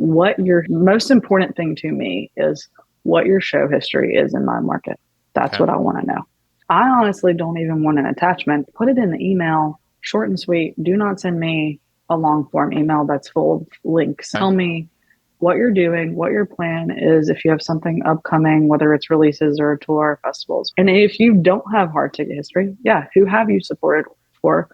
what your most important thing to me is what your show history is in my market. That's what I want to know. I honestly don't even want an attachment. Put it in the email, short and sweet. Do not send me a long form email that's full of links. Tell me what you're doing, what your plan is, if you have something upcoming, whether it's releases or a tour or festivals. And if you don't have hard ticket history, who have you supported for?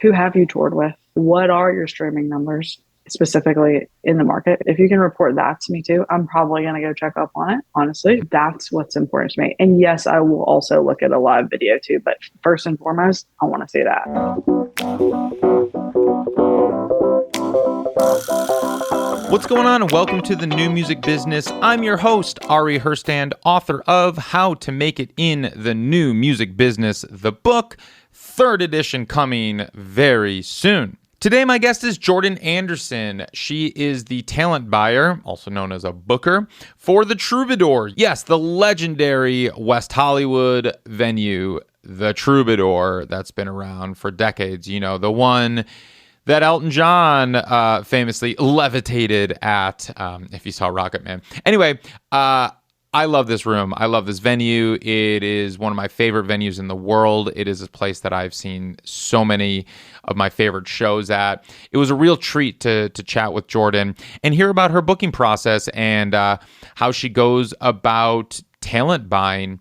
Who have you toured with? What are your streaming numbers specifically in the market? If you can report that to me too, I'm probably going to go check up on it. Honestly, that's what's important to me. And yes, I will also look at a live video too, but first and foremost, I want to see that. What's going on, and welcome to the New Music Business. I'm your host, Ari Herstand, author of How to Make It in the New Music Business, the book, 3rd edition coming very soon. Today, my guest is Jordan Anderson. She is the talent buyer, also known as a booker, for the Troubadour. Yes, the legendary West Hollywood venue, the Troubadour, that's been around for decades. You know, the one that Elton John famously levitated at, if you saw Rocket Man. Anyway, I love this room. I love this venue. It is one of my favorite venues in the world. It is a place that I've seen so many of my favorite shows at. It was a real treat to chat with Jordan and hear about her booking process and how she goes about talent buying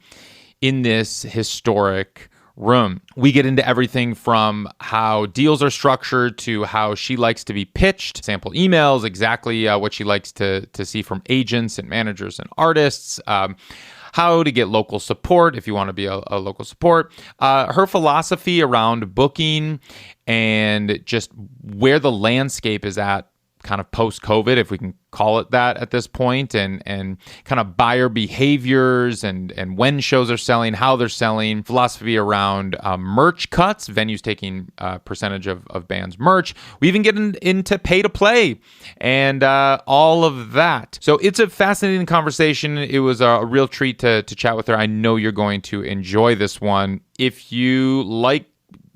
in this historic room. We get into everything from how deals are structured to how she likes to be pitched, sample emails, exactly what she likes to see from agents and managers and artists, how to get local support if you want to be a local support, her philosophy around booking, and just where the landscape is at kind of post-COVID, if we can call it that at this point, and kind of buyer behaviors and when shows are selling, how they're selling, philosophy around merch cuts, venues taking percentage of bands' merch. We even get into pay-to-play and all of that. So it's a fascinating conversation. It was a real treat to chat with her. I know you're going to enjoy this one. If you like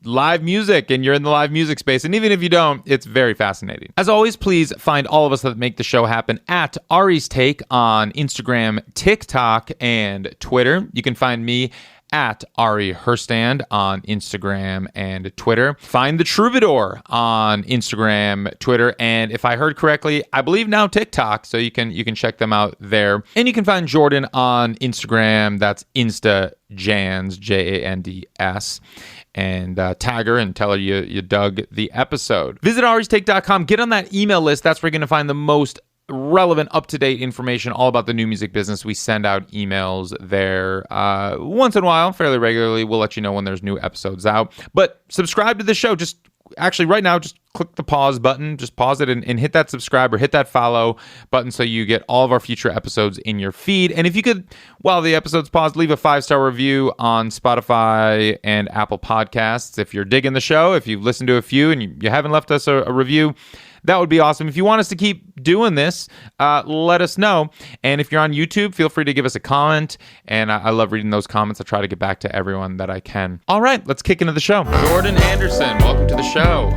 live music and you're in the live music space, and even if you don't, it's very fascinating. As always, please find all of us that make the show happen at Ari's Take on Instagram, TikTok, and Twitter. You can find me at Ari Herstand on Instagram and Twitter. Find the Troubadour on Instagram, Twitter, and if I heard correctly, I believe now TikTok, so you can check them out there. And you can find Jordan on Instagram. That's InstaJands, Jands. And tag her and tell her you dug the episode. Visit aristake.com. Get on that email list. That's where you're going to find the most relevant, up-to-date information all about the new music business. We send out emails there once in a while, fairly regularly. We'll let you know when there's new episodes out. But subscribe to the show. Just actually right now, just click the pause button. Just pause it and hit that subscribe or hit that follow button so you get all of our future episodes in your feed. And if you could, while the episode's paused, leave a 5-star review on Spotify and Apple Podcasts. If you're digging the show, if you've listened to a few and you haven't left us a review, that would be awesome. If you want us to keep doing this, let us know. And if you're on YouTube, feel free to give us a comment. And I love reading those comments. I try to get back to everyone that I can. All right, let's kick into the show. Jordan Anderson, welcome to the show.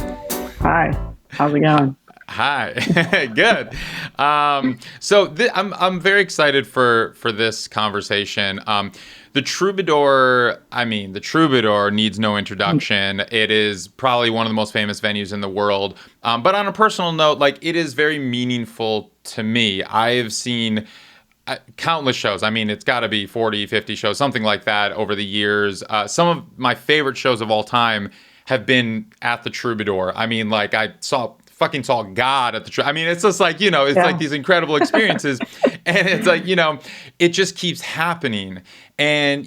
Hi, how's it going? Hi, good. I'm very excited for this conversation. The Troubadour needs no introduction. It is probably one of the most famous venues in the world. But on a personal note, like, it is very meaningful to me. I have seen countless shows. I mean, it's got to be 40, 50 shows, something like that over the years. Some of my favorite shows of all time have been at the Troubadour. I mean, like, I saw God at the Troubadour. I mean, it's just like, it's like these incredible experiences. And it's like, it just keeps happening. And,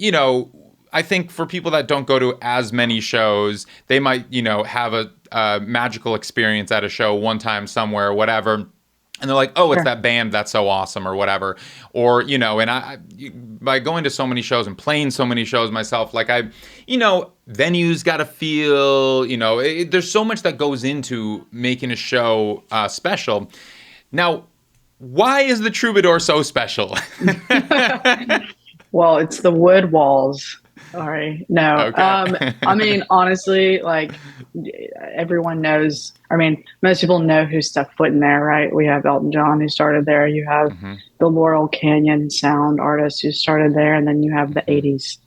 I think for people that don't go to as many shows, they might, have a magical experience at a show one time somewhere, whatever. And they're like, oh, it's that band that's so awesome or whatever. Or, and I, by going to so many shows and playing so many shows myself, like venues got to feel, there's so much that goes into making a show special. Now, why is the Troubadour so special? Well, it's the wood walls. Sorry. No. Okay. I mean, honestly, like everyone knows, I mean, most people know who stepped foot in there, right? We have Elton John who started there. You have Hmm. the Laurel Canyon sound artist who started there. And then you have the Hmm. 80s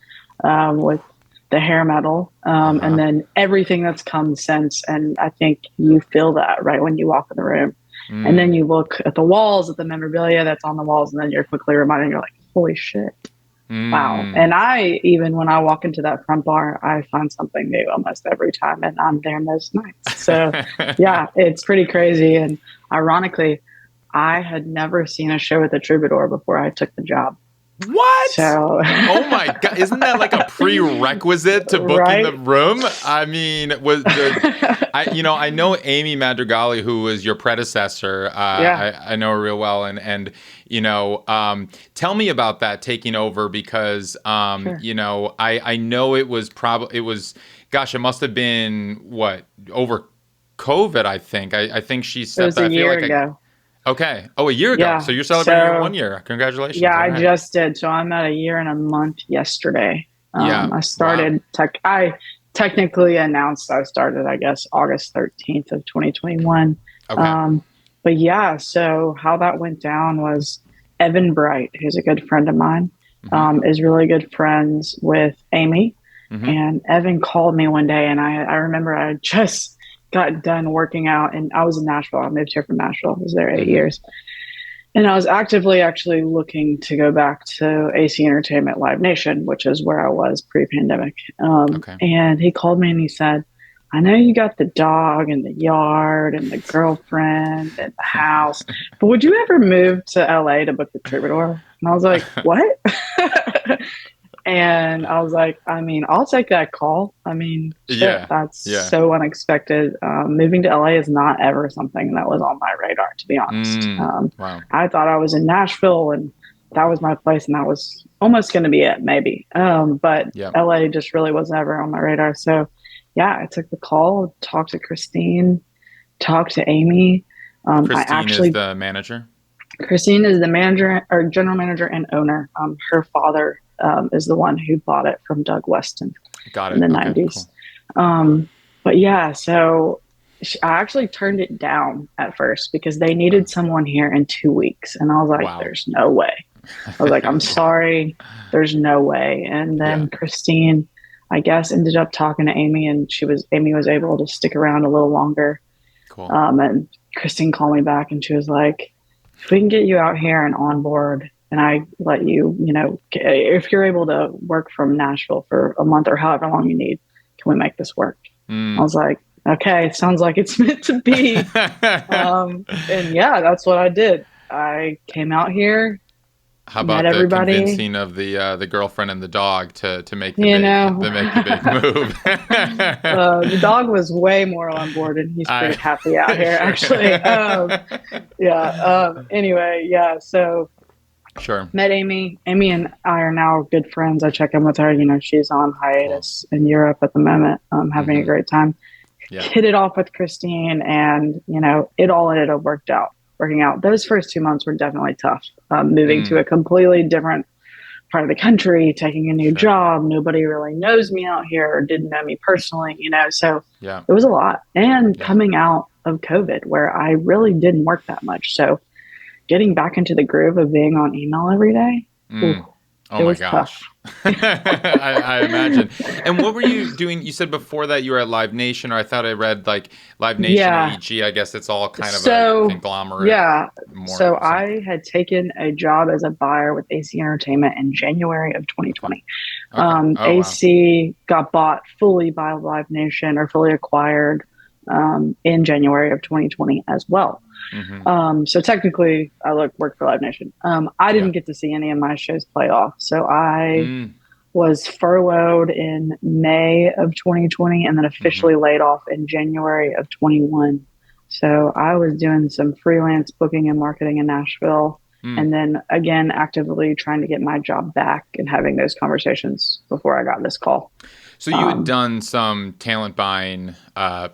with the hair metal. And Uh-huh. then everything that's come since. And I think you feel that right when you walk in the room. And then Mm. you look at the walls, at the memorabilia that's on the walls, and then you're quickly reminded, you're like, holy shit. Wow. Mm. And I, even when I walk into that front bar, I find something new almost every time, and I'm there most nights. So, yeah, it's pretty crazy. And ironically, I had never seen a show at the Troubadour before I took the job. What? So, Oh my God. Isn't that like a prerequisite to booking the right? room? I mean, I know Amy Madrigali, who was your predecessor. Yeah, I know her real well. Tell me about that taking over because, sure. I know gosh, it must have been what, over COVID, I think. I think she It stepped was out. a I feel year like ago. okay. Oh, a year ago. Yeah. So you're celebrating your So, 1 year. yeah, Congratulations. All I right. just did. So I'm at a year and a month yesterday. Yeah. I Wow. started I technically announced I started, I guess, August 13th of 2021. Okay. Um, but yeah, so how that went down was Evan Bright, who's a good friend of mine, Hmm. is really good friends with Amy. Hmm. And Evan called me one day, and I remember I had just got done working out, and I was in Nashville. I moved here from Nashville. I was there 8 years. And I was actively actually looking to go back to AC Entertainment Live Nation, which is where I was pre-pandemic. Okay. And he called me and he said, I know you got the dog and the yard and the girlfriend and the house, but would you ever move to LA to book the Troubadour? And I was like, what? And I was like, I mean, I'll take that call. I mean, shit, Yeah. that's Yeah. so unexpected. Moving to LA is not ever something that was on my radar, to be honest. Mm. Wow. I thought I was in Nashville and that was my place, and that was almost going to be it, maybe. But Yeah. LA just really was never on my radar. So, yeah, I took the call, talked to Christine, talked to Amy. I Christine is actually the manager. Christine is the manager or general manager and owner. Her father is the one who bought it from Doug Weston Got in it. the Okay. 90s. Cool. But yeah, so I actually turned it down at first because they needed someone here in 2 weeks. And I was like, Wow. there's no way. I was like, I'm sorry, there's no way. And Yeah. then Christine, I guess, ended up talking to Amy, and Amy was able to stick around a little longer. Cool. And Christine called me back and she was like, if we can get you out here and on board, and I let you, if you're able to work from Nashville for a month or however long you need, can we make this work? I Mm. was like, okay, sounds like it's meant to be. And yeah, that's what I did. I came out here, How met about the everybody, convincing of the girlfriend and the dog to make you know. the big move? The dog was way more on board, and he's pretty I happy out here, sure. actually. Yeah. Anyway, yeah. So Sure. met Amy. Amy and I are now good friends. I check in with her. She's on Cool. hiatus in Europe at the moment, having a Hmm. great time. Yeah. Hit it off with Christine, and it all ended up working out. Those first 2 months were definitely tough. Moving to Mm. a completely different part of the country, taking a new Sure. job. Nobody really knows me out here or didn't know me personally, so Yeah. it was a lot. And Yeah. coming out of COVID, where I really didn't work that much. So getting back into the groove of being on email every day, ooh, Mm. Oh it my was tough. gosh. I imagine. And what were you doing? You said before that you were at Live Nation, or I thought I read like Live Nation, Yeah. AEG. I guess it's all kind of a So, conglomerate yeah. more. So I had taken a job as a buyer with AC Entertainment in January of Okay. 2020. Okay. Oh wow. AC got bought fully by Live Nation, or fully acquired in January of 2020 as well. Hmm. So technically, I worked for Live Nation. I Yeah. didn't get to see any of my shows play off. So I Mm. was furloughed in May of 2020 and then Hmm. officially laid off in January of 21. So I was doing some freelance booking and marketing in Nashville. Mm. And then again, actively trying to get my job back and having those conversations before I got this call. So you had done some talent buying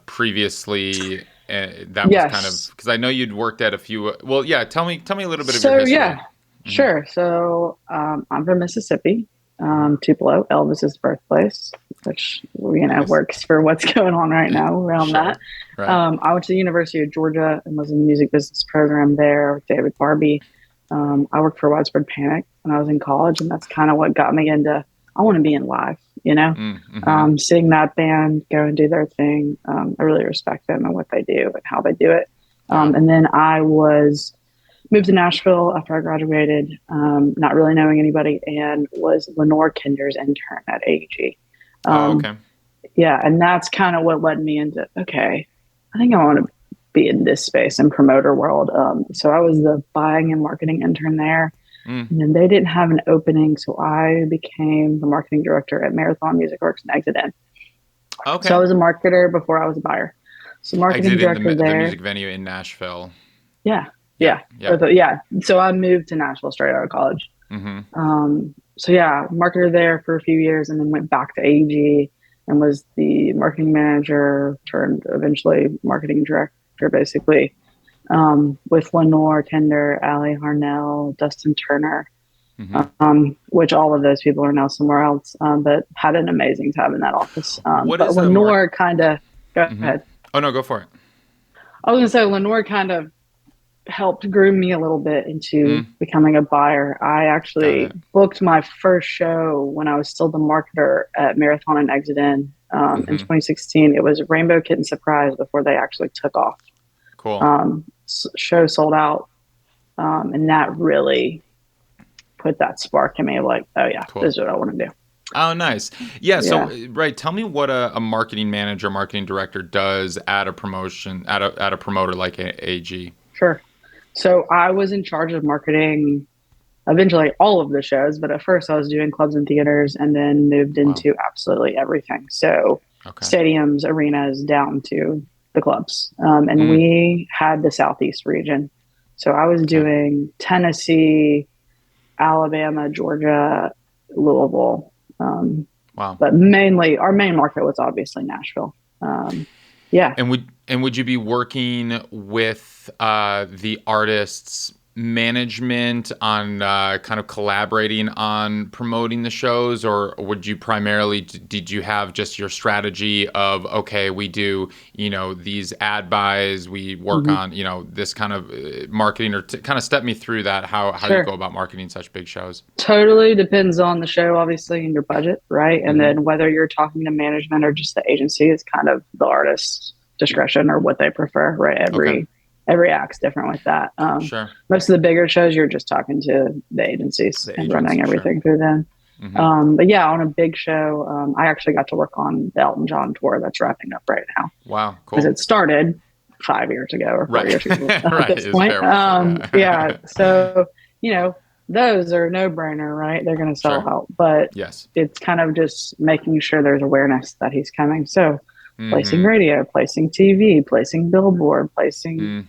previously. That was kind of Yes. because I know you'd worked at a few. Well, yeah. Tell me a little bit of your So history. yeah, Hmm. sure. So I'm from Mississippi. Tupelo, Elvis's birthplace, which Nice. works for what's going on right now around that. Sure. Right. I went to the University of Georgia and was in the music business program there with David Barbie. I worked for Widespread Panic when I was in college, and that's kind of what got me into. I want to be in live, Mm-hmm. seeing that band go and do their thing. I really respect them and what they do and how they do it. Yeah. And then I was moved to Nashville after I graduated, not really knowing anybody, and was Lenore Kinder's intern at AEG. Oh, okay. Yeah, and that's kind of what led me into, okay, I think I want to be in this space and promoter world. So I was the buying and marketing intern there. Mm. And then they didn't have an opening, so I became the marketing director at Marathon Music Works and Exit In. Okay. So I was a marketer before I was a buyer. So marketing Exit in director there. the music venue in Nashville. Yeah. So I moved to Nashville straight out of college. Mm-hmm. So yeah, marketer there for a few years, and then went back to AEG and was the marketing manager turned eventually marketing director, basically, with Lenore Kinder, Allie Harnell, Dustin Turner, which all of those people are now somewhere else, but had an amazing time in that office. But Lenore kind of, go ahead. Oh, no, go for it. I was going to say, Lenore kind of helped groom me a little bit into becoming a buyer. I actually booked my first show when I was still the marketer at Marathon and Exit In 2016. It was Rainbow Kitten Surprise before they actually took off. Cool. Show sold out, and that really put that spark in me of like, oh yeah, this is what I want to do. Oh, nice. Yeah. So, right. Tell me what a marketing manager, marketing director does at a promotion, at a promoter like AG. Sure. So I was in charge of marketing eventually all of the shows, but at first I was doing clubs and theaters, and then moved into absolutely everything. So stadiums, arenas, down to the clubs. And we had the Southeast region. So I was doing Tennessee, Alabama, Georgia, Louisville. But mainly our main market was obviously Nashville. Yeah. And would you be working with the artists' management on kind of collaborating on promoting the shows, or would you primarily, did you have just your strategy of, okay, we do, these ad buys, we work on, this kind of marketing, or kind of step me through that, how you go about marketing such big shows? Totally depends on the show, obviously, and your budget, right? And then whether you're talking to management or just the agency is kind of the artist's discretion or what they prefer, right? Every act's different with that. Sure. Most of the bigger shows, you're just talking to the agencies and running everything through them. But yeah, on a big show, I actually got to work on the Elton John tour that's wrapping up right now. Wow, cool. Because it started 5 years ago or 4 years ago at this point. So, those are no brainer, right? They're going to sell out. But it's kind of just making sure there's awareness that he's coming. So placing radio, placing TV, placing billboard, placing,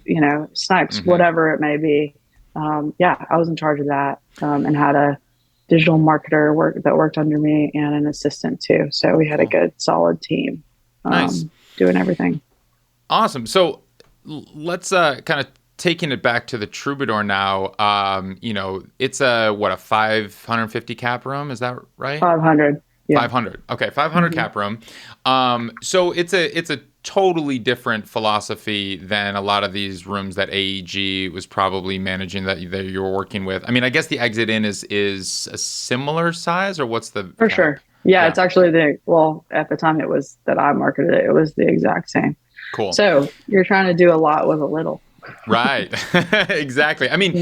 snipes, whatever it may be. I was in charge of that, and had a digital marketer that worked under me and an assistant too. So we had a good, solid team doing everything. Awesome. So let's kind of taking it back to the Troubadour now. It's a 550 cap room. Is that right? 500. Yeah. 500. Okay, 500 cap room. So it's a totally different philosophy than a lot of these rooms that AEG was probably managing that you were working with. I mean, I guess the Exit In is a similar size, or what's the For cap? Sure. Yeah, it's actually at the time it was that I marketed it, it was the exact same. Cool. So you're trying to do a lot with a little. Right. Exactly. I mean,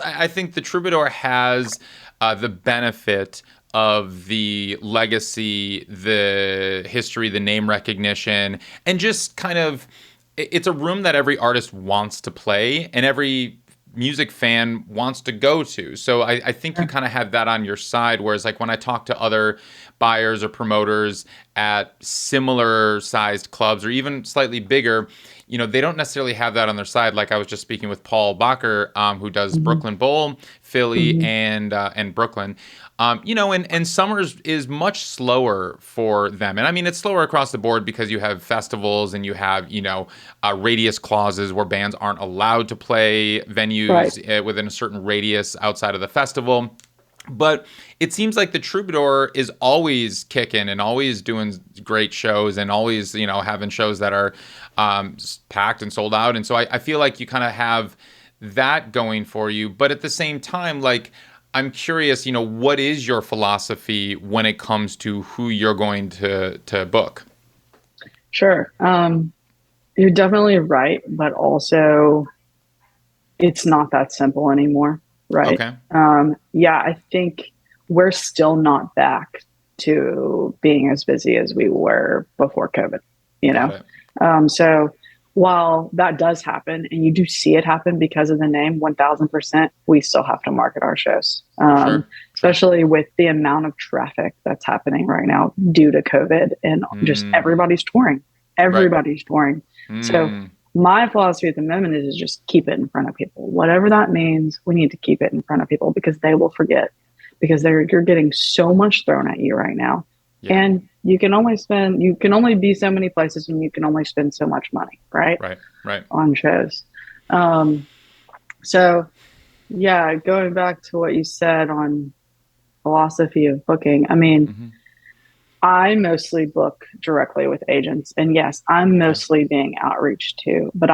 I think the Troubadour has the benefit of the legacy, the history, the name recognition, and just kind of, it's a room that every artist wants to play and every music fan wants to go to. So I think you kind of have that on your side, whereas like when I talk to other buyers or promoters at similar sized clubs or even slightly bigger, they don't necessarily have that on their side. Like I was just speaking with Paul Bacher, who does Brooklyn Bowl, Philly, and Brooklyn. And summers is much slower for them. And I mean, it's slower across the board because you have festivals and you have, radius clauses where bands aren't allowed to play venues within a certain radius outside of the festival. But it seems like the Troubadour is always kicking and always doing great shows and always, having shows that are packed and sold out. And so I feel like you kind of have that going for you. But at the same time, like, I'm curious, what is your philosophy when it comes to who you're going to book? Sure. You're definitely right, but also it's not that simple anymore, right? Okay. Yeah, I think we're still not back to being as busy as we were before COVID, you Got know? it. So while that does happen, and you do see it happen because of the name, 1000%, we still have to market our shows, Sure. especially with the amount of traffic that's happening right now due to COVID and just everybody's touring. Right. Everybody's touring. So Mm. my philosophy at the moment is just keep it in front of people. Whatever that means, we need to keep it in front of people because they will forget because you're getting so much thrown at you right now. Yeah. And you can only be so many places and you can only spend so much money, right? Right. On shows. So yeah, going back to what you said on philosophy of booking, I mean, Mm-hmm. I mostly book directly with agents, and yes, I'm Okay. mostly being outreach too. But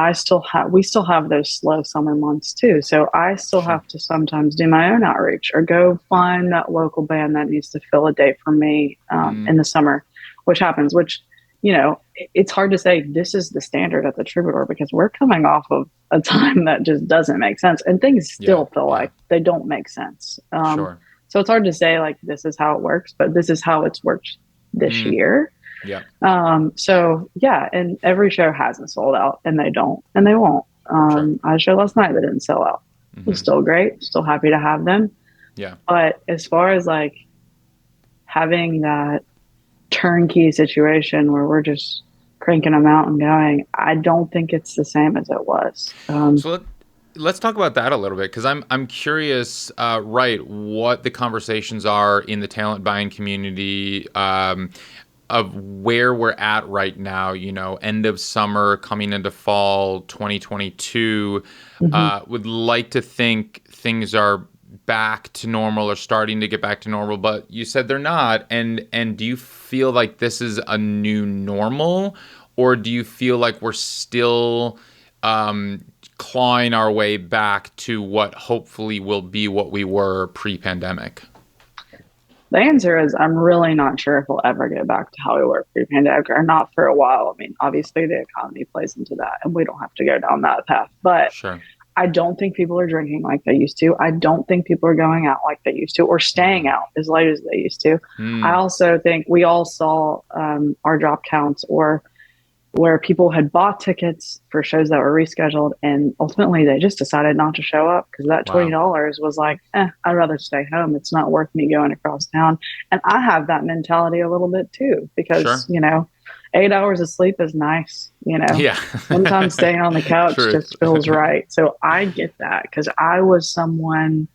we still have those slow summer months too. So I still Sure. have to sometimes do my own outreach or go find that local band that needs to fill a date for me in the summer, which happens. It's hard to say this is the standard at the Troubadour because we're coming off of a time that just doesn't make sense, and things Yeah. still feel like they don't make sense. Sure. So it's hard to say like this is how it works, but this is how it's worked this year. Yeah. So yeah, and every show hasn't sold out, and they don't, and they won't. Sure. I had a show last night that didn't sell out. It was still great, still happy to have them. Yeah. But as far as like having that turnkey situation where we're just cranking them out and going, I don't think it's the same as it was. So let's talk about that a little bit because I'm curious, right, what the conversations are in the talent buying community of where we're at right now. End of summer, coming into fall 2022. Would like to think things are back to normal or starting to get back to normal, but you said they're not. And do you feel like this is a new normal, or do you feel like we're still clawing our way back to what hopefully will be what we were pre-pandemic? The answer is I'm really not sure if we'll ever get back to how we were pre-pandemic or not for a while. I mean, obviously the economy plays into that and we don't have to go down that path. But Sure. I don't think people are drinking like they used to. I don't think people are going out like they used to or staying out as late as they used to. I also think we all saw our drop counts or where people had bought tickets for shows that were rescheduled and ultimately they just decided not to show up because that $20 was like, I'd rather stay home. It's not worth me going across town. And I have that mentality a little bit too, because, 8 hours of sleep is nice. Yeah. Sometimes staying on the couch True. just feels right. So I get that because I was someone,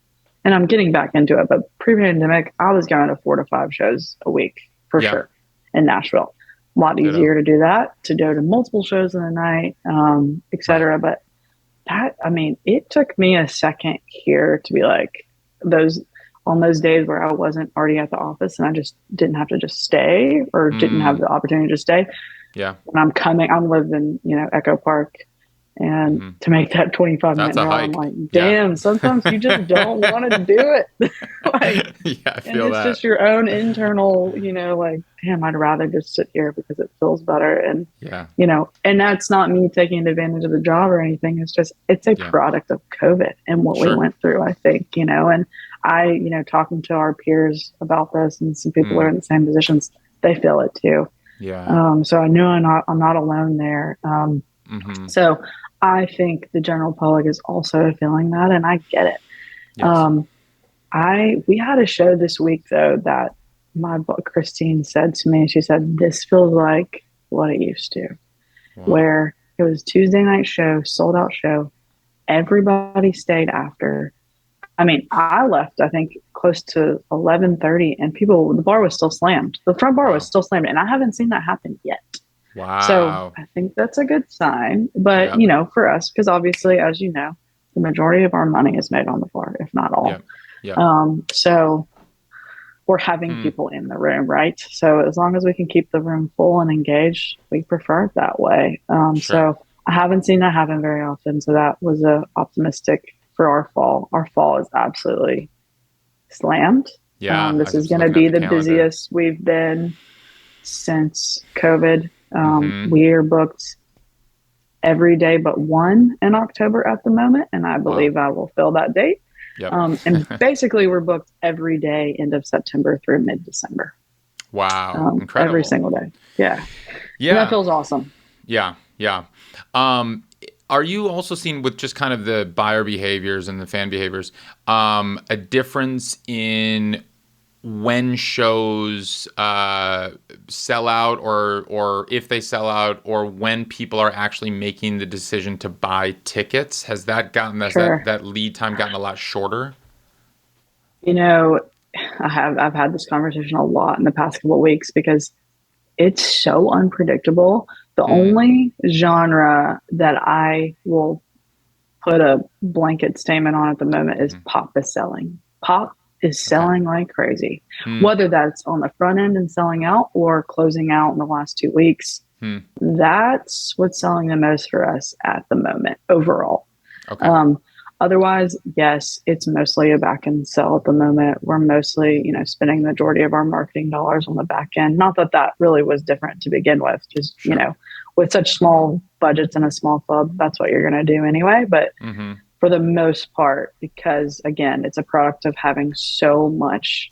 and I'm getting back into it, but pre-pandemic, I was going to 4 to 5 shows a week for sure in Nashville. A lot easier to do that, to go to multiple shows in the night, et cetera. Right. But it took me a second here to be like on those days where I wasn't already at the office and I just didn't have to just stay or didn't have the opportunity to stay. Yeah. When I'm living, Echo Park. And to make that 25-minute drive, I'm like, damn, sometimes you just don't want to do it. I feel and it's just your own internal, like, damn, I'd rather just sit here because it feels better. And, and that's not me taking advantage of the job or anything. It's a product of COVID and what we went through, I think, and I, talking to our peers about this and some people are in the same positions, they feel it too. Yeah. So I know I'm not alone there. So I think the general public is also feeling that, and I get it. Yes. We had a show this week though that my book Christine said to me. She said, "This feels like what it used to, where it was Tuesday night show, sold out show. Everybody stayed after. I mean, I left, I think, close to 11:30, and the bar was still slammed. The front bar was still slammed, and I haven't seen that happen yet." Wow. So I think that's a good sign. But, for us, because obviously, as you know, the majority of our money is made on the floor, if not all. Yeah. So or having people in the room, right? So as long as we can keep the room full and engaged, we prefer it that way. Sure. So I haven't seen that happen very often. So that was optimistic for our fall. Our fall is absolutely slammed. Yeah, I This was is just going to looking at be the the calendar. busiest we've been since COVID. Mm-hmm. We are booked every day but one in October at the moment, and I Wow. believe I will fill that date. Yep. And basically, we're booked every day, end of September through mid December, Wow. every Incredible. single day. Yeah, and that Yeah. feels awesome. Yeah. Yeah. Um, are you also seeing with just kind of the buyer behaviors and the fan behaviors, a difference in when shows sell out, or if they sell out, or when people are actually making the decision to buy tickets? Has Sure. that lead time gotten a lot shorter? You know, I've had this conversation a lot in the past couple of weeks because it's so unpredictable. The Hmm. only genre that I will put a blanket statement on at the moment is Hmm. pop is selling. Pop is Okay. selling like crazy, Hmm. whether that's on the front end and selling out or closing out in the last 2 weeks. Hmm. That's what's selling the most for us at the moment overall. Okay. Um, Otherwise, yes, it's mostly a back end sell at the moment. We're mostly, spending the majority of our marketing dollars on the back end. Not that that really was different to begin with, just, Sure. with such small budgets and a small club, that's what you're going to do anyway. But Mm-hmm. for the most part, because again, it's a product of having so much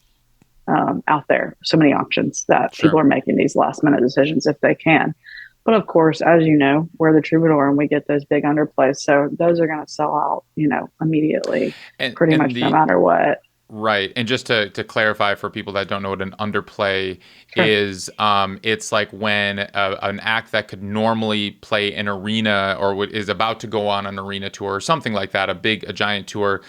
out there, so many options that people Sure. are making these last minute decisions if they can. But of course, as you know, we're the Troubadour and we get those big underplays. So those are going to sell out, immediately, pretty And much no the matter what. Right. And just to clarify for people that don't know what an underplay Sure. is, it's like when an act that could normally play an arena or is about to go on an arena tour or something like that, a giant tour,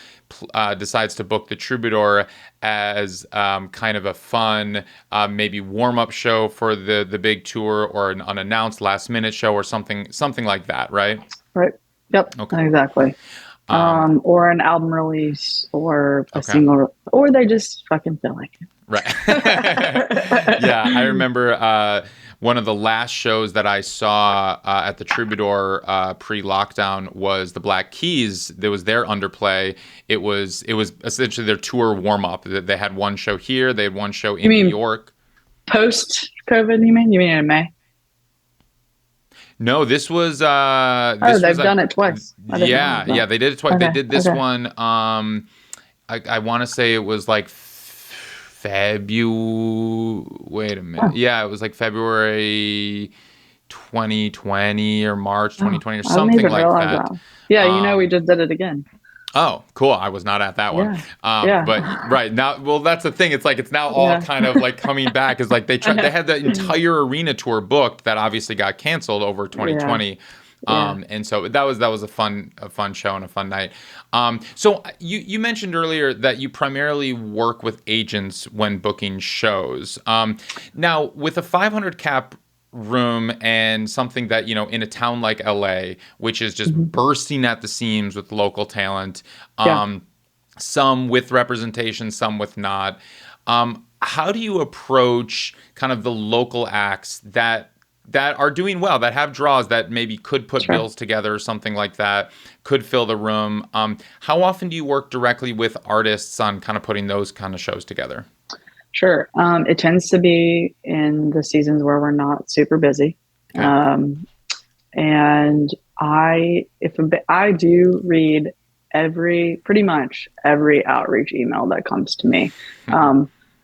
decides to book the Troubadour as kind of a fun, maybe warm up show for the big tour, or an unannounced last minute show or something like that, right? Right. Yep. Okay. Exactly. Um, Or an album release or a okay. single, or they just fucking feel like Right. it. Yeah, I remember one of the last shows that I saw at the Troubadour pre-lockdown was the Black Keys. There was their underplay. It was essentially their tour warm-up. They had one show here. They had one show You in New mean York. post COVID? You mean in May? No, Oh, this was they've done it twice. I didn't realize yeah, that. they did it twice. They Okay. did this Okay. one. I want to say it was like February. Wait a minute. Oh, Yeah, it was like February 2020 or March oh, 2020 or I didn't something even like realize that. that. Yeah, we Um, just did it again. oh, cool. I was not at that one. Yeah. Yeah. But right now, well, that's the thing. It's like it's now all Yeah. kind of like coming back. Is like I they know. had the entire arena tour booked that obviously got canceled over Yeah. 2020. Yeah. And so that was a fun show and a fun night. So you mentioned earlier that you primarily work with agents when booking shows. Now with a 500 cap room and something that in a town like LA, which is just Mhm. bursting at the seams with local talent, Yeah. some with representation, some with not. How do you approach kind of the local acts that are doing well, that have draws, that maybe could put Sure. bills together or something like that, could fill the room? How often do you work directly with artists on kind of putting those kind of shows together? Sure. It tends to be in the seasons where we're not super busy. Okay. And I do read pretty much every outreach email that comes to me.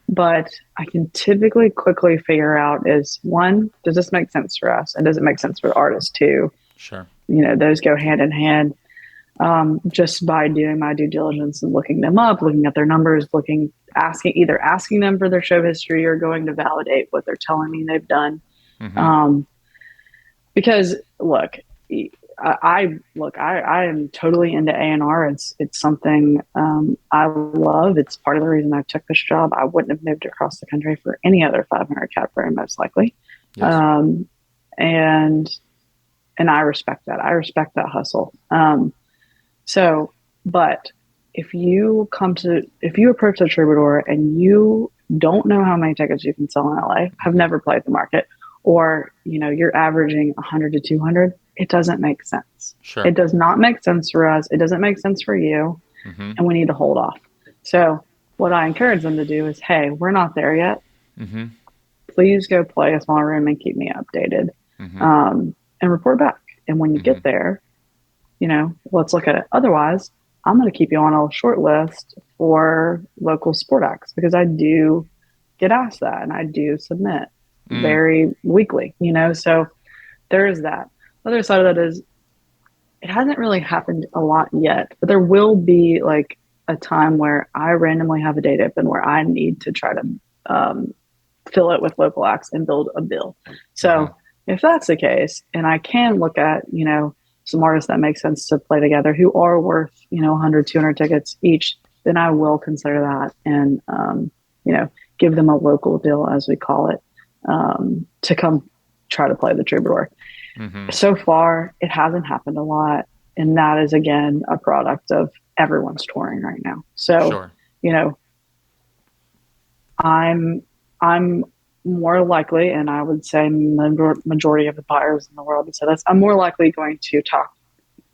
But I can typically quickly figure out is one, does this make sense for us? And does it make sense for the artist too? Sure. Those go hand in hand. Just by doing my due diligence and looking them up, looking at their numbers, either asking them for their show history or going to validate what they're telling me they've done. Mm-hmm. Because look, I am totally into A&R. It's something I love. It's part of the reason I took this job. I wouldn't have moved across the country for any other 500 cap room, most likely. Yes. And I respect that. I respect that hustle. But if you approach the Troubadour and you don't know how many tickets you can sell in LA, have never played the market, or, you're averaging 100 to 200, it doesn't make sense. Sure. It does not make sense for us. It doesn't make sense for you. Mm-hmm. And we need to hold off. So what I encourage them to do is, hey, we're not there yet. Mm-hmm. Please go play a small room and keep me updated, and report back. And when you get there, let's look at it. Otherwise, I'm going to keep you on a short list for local sport acts, because I do get asked that and I do submit very weekly, so there is that. The other side of that is, it hasn't really happened a lot yet, but there will be like a time where I randomly have a date open where I need to try to fill it with local acts and build a bill. So if that's the case, and I can look at, some artists that make sense to play together who are worth, 100, 200 tickets each, then I will consider that and, give them a local deal, as we call it, to come try to play the Troubadour. So far, it hasn't happened a lot. And that is, again, a product of everyone's touring right now. So, I'm more likely, and I would say majority of the buyers in the world would say this, I'm more likely going to talk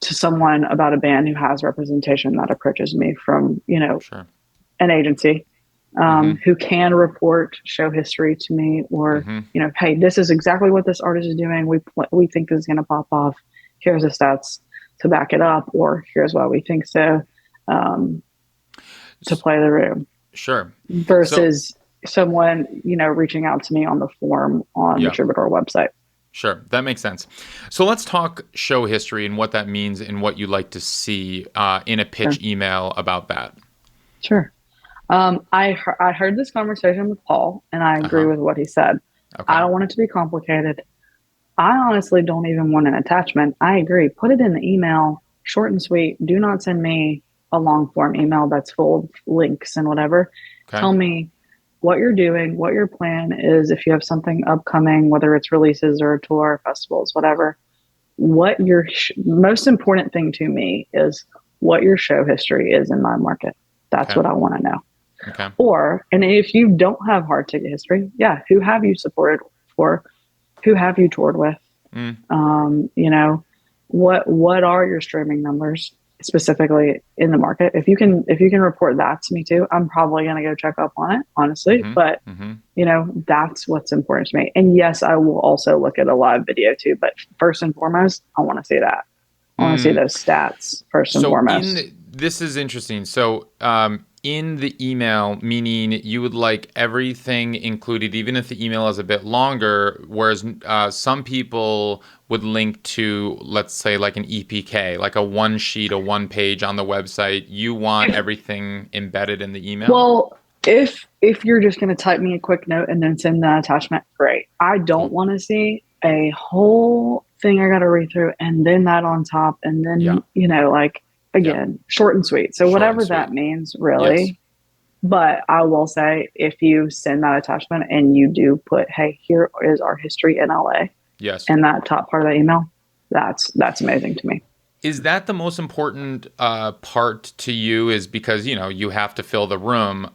to someone about a band who has representation that approaches me from, an agency, who can report show history to me, or, hey, this is exactly what this artist is doing. We think this is going to pop off. Here's the stats to back it up, or here's why we think so, to play the room. Sure. Versus someone, reaching out to me on the form on the Troubadour website. Sure. That makes sense. So let's talk show history and what that means and what you'd like to see in a pitch email about that. Sure. I heard this conversation with Paul, and I agree with what he said. Okay. I don't want it to be complicated. I honestly don't even want an attachment. I agree. Put it in the email, short and sweet. Do not send me a long form email that's full of links and whatever. Okay. Tell me what you're doing, what your plan is, if you have something upcoming, whether it's releases or a tour, festivals, whatever. What your most important thing to me is what your show history is in my market. That's what I want to know. Okay. And if you don't have hard ticket history, who have you supported for? Who have you toured with? What are your streaming numbers specifically in the market? If you can report that to me too, I'm probably going to go check up on it, honestly. But that's what's important to me. And yes, I will also look at a live video too. But first and foremost, I want to see that. I want to see those stats first and foremost. This is interesting. So in the email, meaning you would like everything included, even if the email is a bit longer, whereas some people would link to, let's say, like an EPK, like a one sheet, a one page on the website. You want everything embedded in the email? Well, if you're just going to type me a quick note and then send the attachment, great. I don't want to see a whole thing I got to read through and then that on top, and then, again, short and sweet. So whatever that means, really. Yes. But I will say, if you send that attachment and you do put, hey, here is our history in LA. Yes. And that top part of the email, that's amazing to me. Is that the most important part to you, is because, you have to fill the room?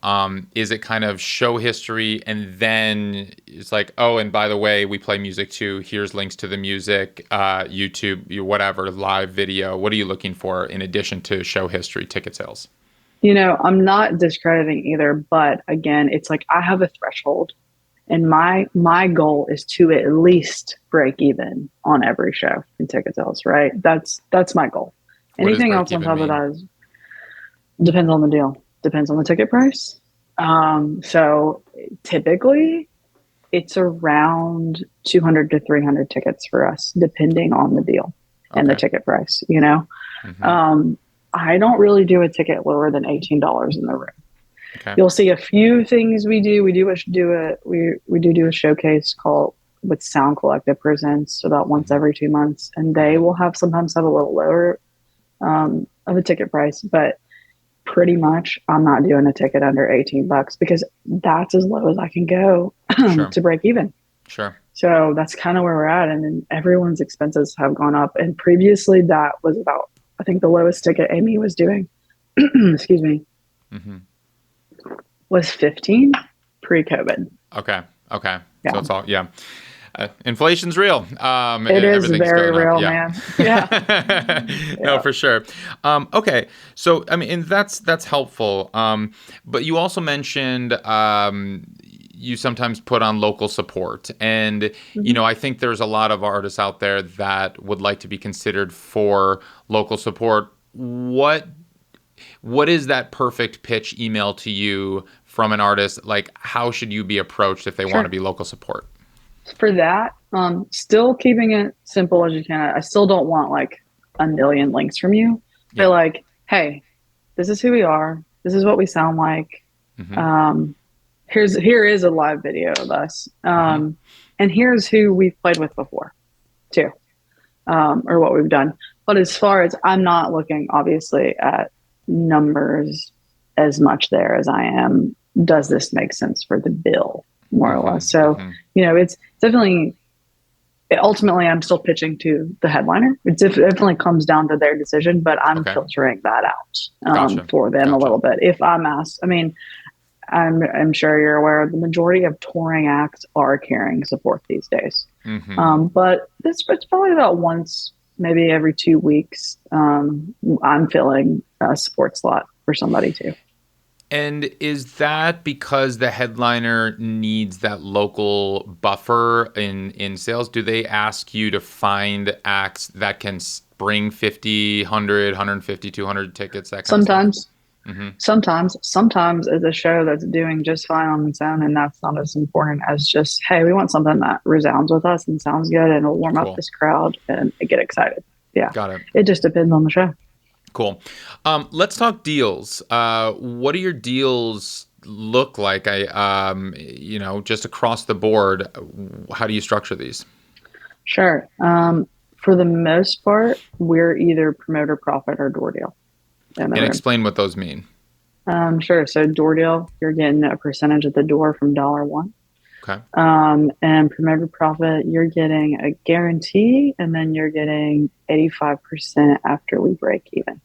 Is it kind of show history and then it's like, oh, and by the way, we play music too. Here's links to the music, YouTube, whatever, live video. What are you looking for in addition to show history, ticket sales? I'm not discrediting either, but again, it's like I have a threshold. And my goal is to at least break even on every show in ticket sales, right? That's my goal. Anything else on top of that depends on the deal, depends on the ticket price. So typically it's around 200 to 300 tickets for us, depending on the deal and the ticket price, I don't really do a ticket lower than $18 in the room. Okay. You'll see a few things we do. We do a showcase called with Sound Collective presents about once every 2 months, and they will sometimes have a little lower of a ticket price, but pretty much I'm not doing a ticket under $18 because that's as low as I can go to break even. Sure. So that's kind of where we're at, and then everyone's expenses have gone up. And previously, that was about, I think the lowest ticket Amy was doing, excuse me, was $15 pre-COVID. Okay. Okay. Yeah. So it's all, yeah. Inflation's real. It is Everything's very going up. real, Yeah. man. Yeah. No, Yeah. for sure. Okay. So, I mean, and that's helpful. But you also mentioned, you sometimes put on local support. And, Mhm. I think there's a lot of artists out there that would like to be considered for local support. What is that perfect pitch email to you from an artist? Like, how should you be approached if they want to Sure. be local support? For that, still keeping it simple as you can. I still don't want like a million links from you. But Yeah. like, hey, this is who we are. This is what we sound like. Mm-hmm. Um, here is a live video of us. Mm-hmm. And here's who we've played with before, too, or what we've done. But as far as I'm not looking, obviously, at numbers as much there as I am, does this make sense for the bill, more or Mm-hmm. less? So, Mm-hmm. it's definitely, ultimately, I'm still pitching to the headliner. It definitely comes down to their decision, but I'm Okay. filtering that out Gotcha. for them a Gotcha. little bit. If I'm asked, I mean, I'm sure you're aware the majority of touring acts are carrying support these days. Mm-hmm. But it's probably about once, maybe every 2 weeks, I'm filling a support slot for somebody too. And is that because the headliner needs that local buffer in sales? Do they ask you to find acts that can bring 50, 100, 150, 200 tickets, that kind of stuff? Sometimes, Mm-hmm. sometimes it's a show that's doing just fine on its own, and that's not as important as just, hey, we want something that resounds with us and sounds good and will warm up Cool. this crowd and get excited. Yeah, Got it. it just depends on the show. Cool. Let's talk deals. What do your deals look like? Just across the board, how do you structure these? Sure. For the most part, we're either promoter profit or door deal in the And room. explain what those mean. Sure. So door deal, you're getting a percentage at the door from $1. Okay. And promoter profit, you're getting a guarantee, and then you're getting 85% after we break even.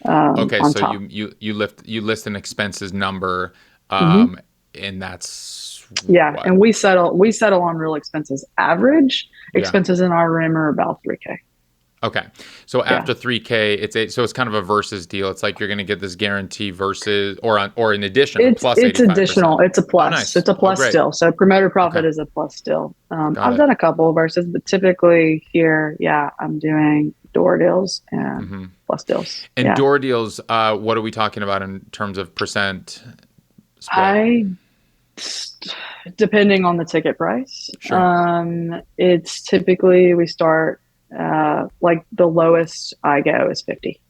Okay, On so top. you list an expenses number, Mhm. and that's Yeah, what? and we settle on real expenses. Average Yeah. expenses in our room are about $3K. Okay, so Yeah. after 3K, so it's kind of a versus deal. It's like you're going to get this guarantee versus or in addition plus It's 85%. additional. It's a Oh, plus. nice. It's a Oh, plus great. still. So promoter profit Okay, is a plus still. got I've it. done a couple of verses, but typically here, yeah, I'm doing door deals and Hmm. plus deals. And Yeah. door deals, what are we talking about in terms of percent split? I Depending on the ticket price, Sure. it's typically we start like the lowest I go is 50.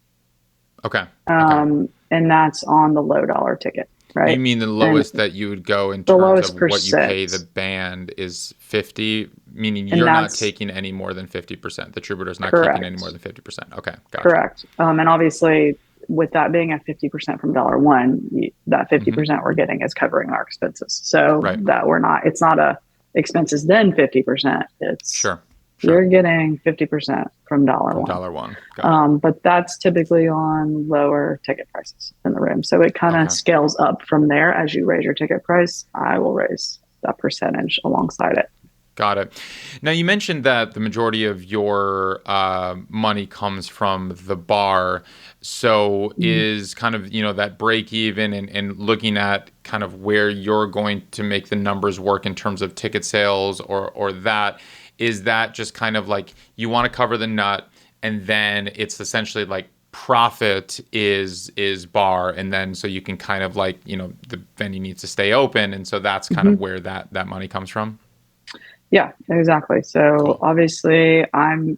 Okay. Okay. And that's on the low dollar ticket, You right? mean the And lowest that you would go in the terms of lowest what you pay the percent, band is 50, meaning and you're not that's taking any more than 50%. The Troubadour's not keeping any more correct. than 50%. Okay, gotcha. Correct. And obviously, with that being at 50% from $1, that Hmm. 50% we're getting is covering our expenses. So Right. that it's not a expenses then 50%. It's Sure. Sure. you're getting 50% from From $1. $1. Got it. But that's typically on lower ticket prices in the room. So it kind of Okay. scales up from there. As you raise your ticket price, I will raise that percentage alongside it. Got it. Now, you mentioned that the majority of your money comes from the bar. So Mhm. is kind of, that break even and looking at kind of where you're going to make the numbers work in terms of ticket sales or that, is that just kind of like you want to cover the nut and then it's essentially like profit is bar, and then so you can kind of like, the venue needs to stay open, and so that's kind of Mhm. where that money comes from. Yeah, exactly. So Cool. obviously, I'm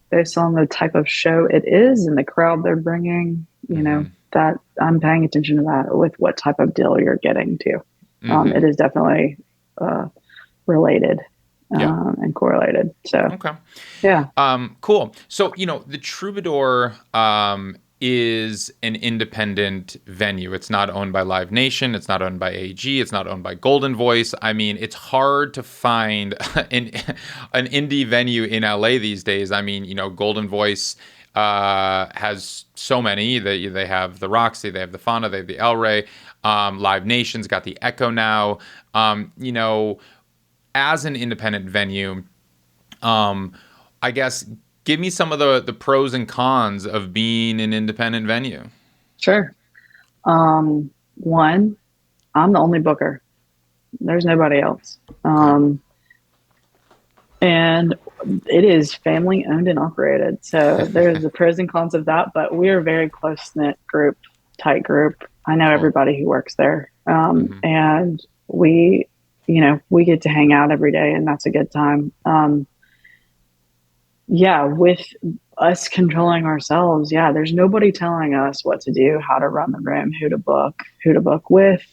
based on the type of show it is and the crowd they're bringing, Mm-hmm. that I'm paying attention to that with what type of deal you're getting to. Mm-hmm. It is definitely related Yeah. and correlated. So, Okay. yeah. Cool. So, the Troubadour is an independent venue. It's not owned by Live Nation. It's not owned by AG. It's not owned by Golden Voice. I mean, it's hard to find an indie venue in LA these days. I mean, Golden Voice has so many. They have the Roxy, they have the Fonda, they have the El Rey. Live Nation's got the Echo now. As an independent venue, I guess give me some of the pros and cons of being an independent venue. Sure. One, I'm the only booker. There's nobody else. And it is family owned and operated. So there's the pros and cons of that, but we're a very close knit group, tight group. I know everybody who works there. And we get to hang out every day, and that's a good time. With us controlling ourselves, there's nobody telling us what to do, how to run the room, who to book with.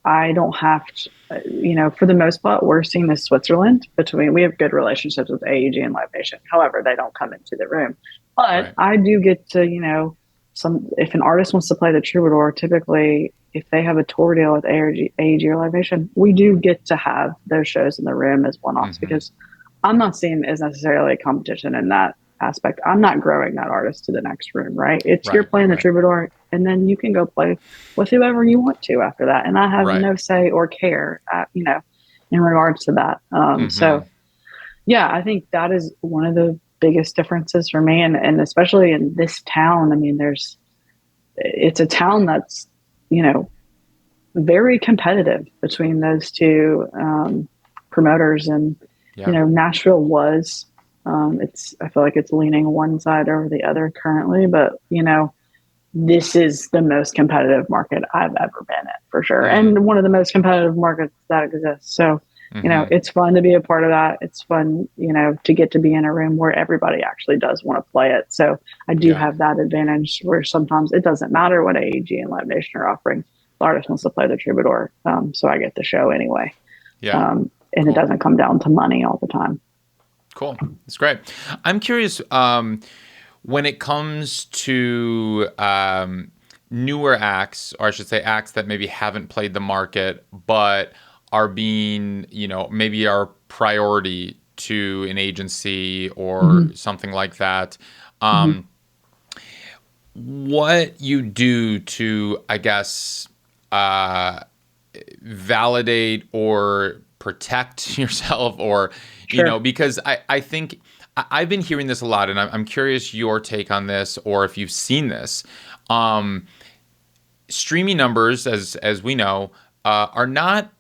I don't have to, for the most part, we're seen as Switzerland. We have good relationships with AEG and Live Nation. However, they don't come into the room. But I do get to, if an artist wants to play the Troubadour, typically if they have a tour deal with AEG or Live Nation, we do get to have those shows in the room as one-offs because I'm not seen as necessarily a competition in that aspect. I'm not growing that artist to the next room, right? You're playing the Troubadour, and then you can go play with whoever you want to after that. And I have no say or care, in regards to that. So, I think that is one of the biggest differences for me. And especially in this town, I mean, it's a town that's, very competitive between those two promoters. And, Nashville was, I feel like it's leaning one side over the other currently, but this is the most competitive market I've ever been in, for sure. And one of the most competitive markets that exists. So, it's fun to be a part of that. It's fun, to get to be in a room where everybody actually does want to play it. So I do have that advantage where sometimes it doesn't matter what AEG and Live Nation are offering. The artist wants to play the Troubadour. So I get the show anyway. And it doesn't come down to money all the time. Cool. That's great. I'm curious, when it comes to newer acts, or I should say acts that maybe haven't played the market, but are being, maybe are priority to an agency or something like that. What you do to, I guess, validate or protect yourself, or, because I think I've been hearing this a lot, and I'm curious your take on this, or if you've seen this. Streaming numbers, as we know, are not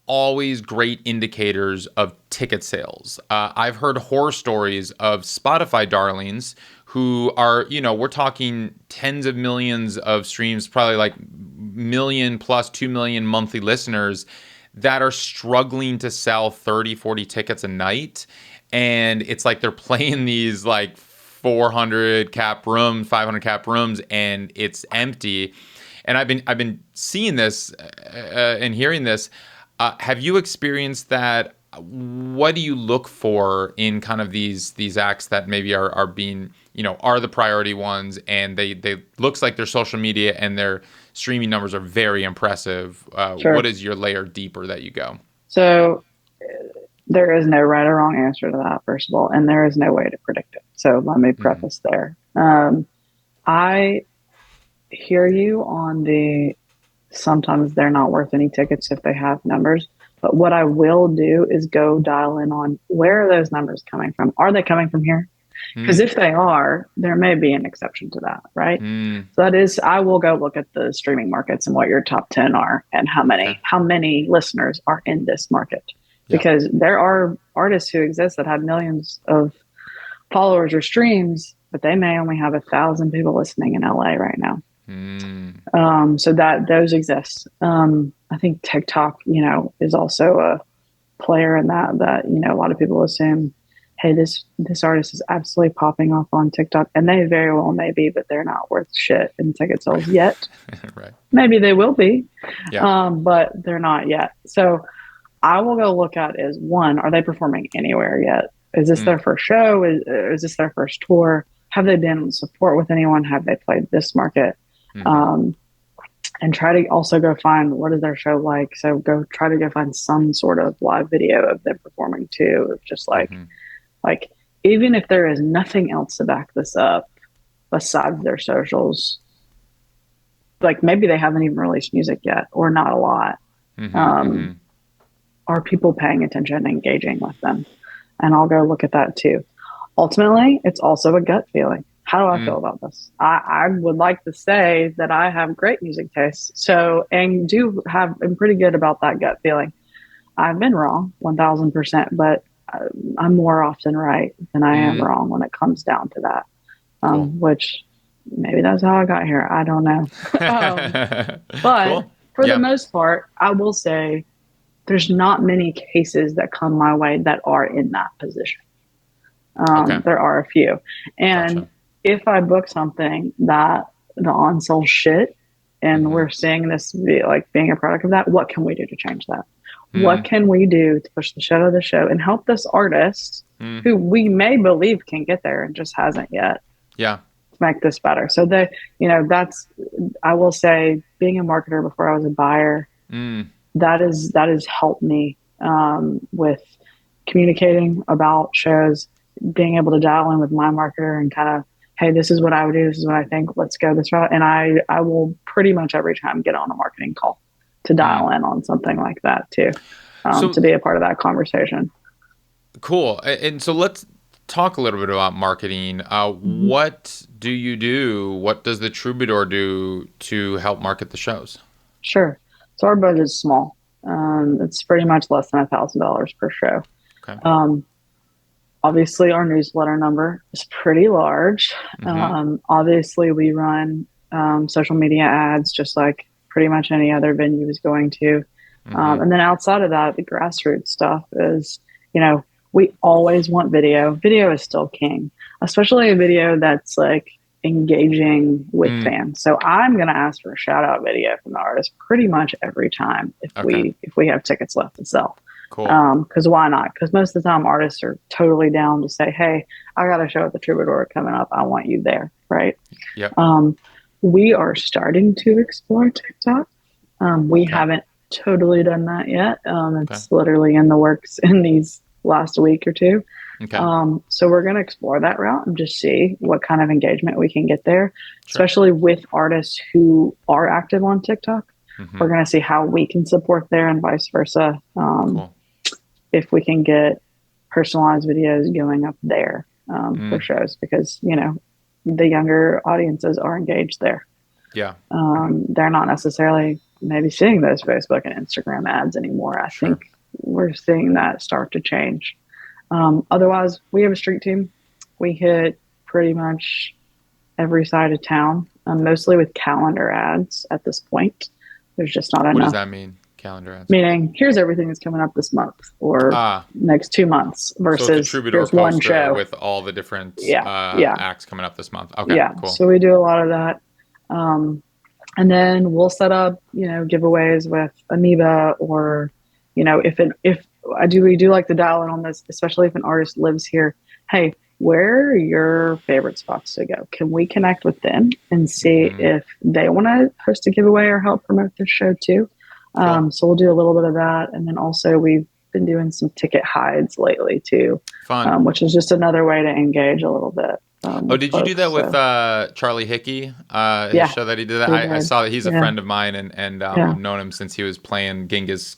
always great indicators of ticket sales. I've heard horror stories of Spotify darlings who are, we're talking tens of millions of streams, probably like million plus 2 million monthly listeners that are struggling to sell 30, 40 tickets a night. And it's like they're playing these like 400 cap rooms, 500 cap rooms, and it's empty. And I've been seeing this and hearing this. Have you experienced that? What do you look for in kind of these acts that maybe are being, are the priority ones, and they looks like their social media and their streaming numbers are very impressive? What is your layer deeper that you go? So there is no right or wrong answer to that, first of all, and there is no way to predict it. So let me preface there. I hear you on sometimes they're not worth any tickets if they have numbers. But what I will do is go dial in on where are those numbers coming from? Are they coming from here? Because if they are, there may be an exception to that, right? So that is, I will go look at the streaming markets and what your top 10 are and how many listeners are in this market. Because there are artists who exist that have millions of followers or streams, but they may only have 1,000 people listening in LA right now. So those exist. I think TikTok, is also a player in that, a lot of people assume, hey, this artist is absolutely popping off on TikTok, and they very well may be, but they're not worth shit in ticket sales yet. Right. Maybe they will be, but they're not yet. So I will go look at is, one, are they performing anywhere yet? Is this their first show? Is this their first tour? Have they been in support with anyone? Have they played this market? And try to also go find what is their show like. So try to go find some sort of live video of them performing too. Just like even if there is nothing else to back this up besides their socials, like maybe they haven't even released music yet or not a lot. Are people paying attention and engaging with them? And I'll go look at that too. Ultimately, it's also a gut feeling. How do I feel about this? I would like to say that I have great music taste. So, and I'm pretty good about that gut feeling. I've been wrong 1000%, but I'm more often right than I am wrong when it comes down to that. Cool. Which maybe that's how I got here. I don't know. But cool. For the most part, I will say there's not many cases that come my way that are in that position. There are a few. And Gotcha. if I book something that the on-sale shit and we're seeing this being a product of that, what can we do to change that? What can we do to push the show to the show and help this artist who we may believe can get there and just hasn't yet? Yeah. Make this better. So I will say, being a marketer before I was a buyer, that has helped me with communicating about shows, being able to dial in with my marketer and kind of, hey, this is what I would do. This is what I think. Let's go this route. And I will pretty much every time get on a marketing call to dial in on something like that too, to be a part of that conversation. Cool. And so let's talk a little bit about marketing. What do you do? What does the Troubadour do to help market the shows? Sure. So our budget is small. It's pretty much less than $1,000 per show. Okay. Obviously, our newsletter number is pretty large. Obviously, we run social media ads just like pretty much any other venue is going to. And then outside of that, the grassroots stuff is, we always want video. Video is still king, especially a video that's like engaging with fans. So I'm going to ask for a shout out video from the artist pretty much every time if we have tickets left to sell. Cool. Because why not? Because most of the time artists are totally down to say, hey, I got a show at the Troubadour coming up. I want you there. Right. Yep. We are starting to explore TikTok. We haven't totally done that yet. It's literally in the works in these last week or two. Okay. So we're going to explore that route and just see what kind of engagement we can get there, especially with artists who are active on TikTok. We're going to see how we can support there and vice versa. Cool. If we can get personalized videos going up there for shows, because, the younger audiences are engaged there. Yeah. They're not necessarily maybe seeing those Facebook and Instagram ads anymore. I think we're seeing that start to change. Otherwise, we have a street team. We hit pretty much every side of town, mostly with calendar ads at this point. There's just not enough. What does that mean? Calendar ads? Meaning, here's everything that's coming up this month or next 2 months versus so Troubadour here's one show with all the different acts coming up this month. Okay, cool. So we do a lot of that. And then we'll set up, giveaways with Amoeba or, we do like to dial in on this, especially if an artist lives here. Hey, where are your favorite spots to go? Can we connect with them and see if they want to host a giveaway or help promote this show too? Cool. So we'll do a little bit of that. And then also we've been doing some ticket hides lately too. Fun. Which is just another way to engage a little bit. Did you do that with Charlie Hickey? His show that he did that? I saw that he's a friend of mine and I've known him since he was playing Genghis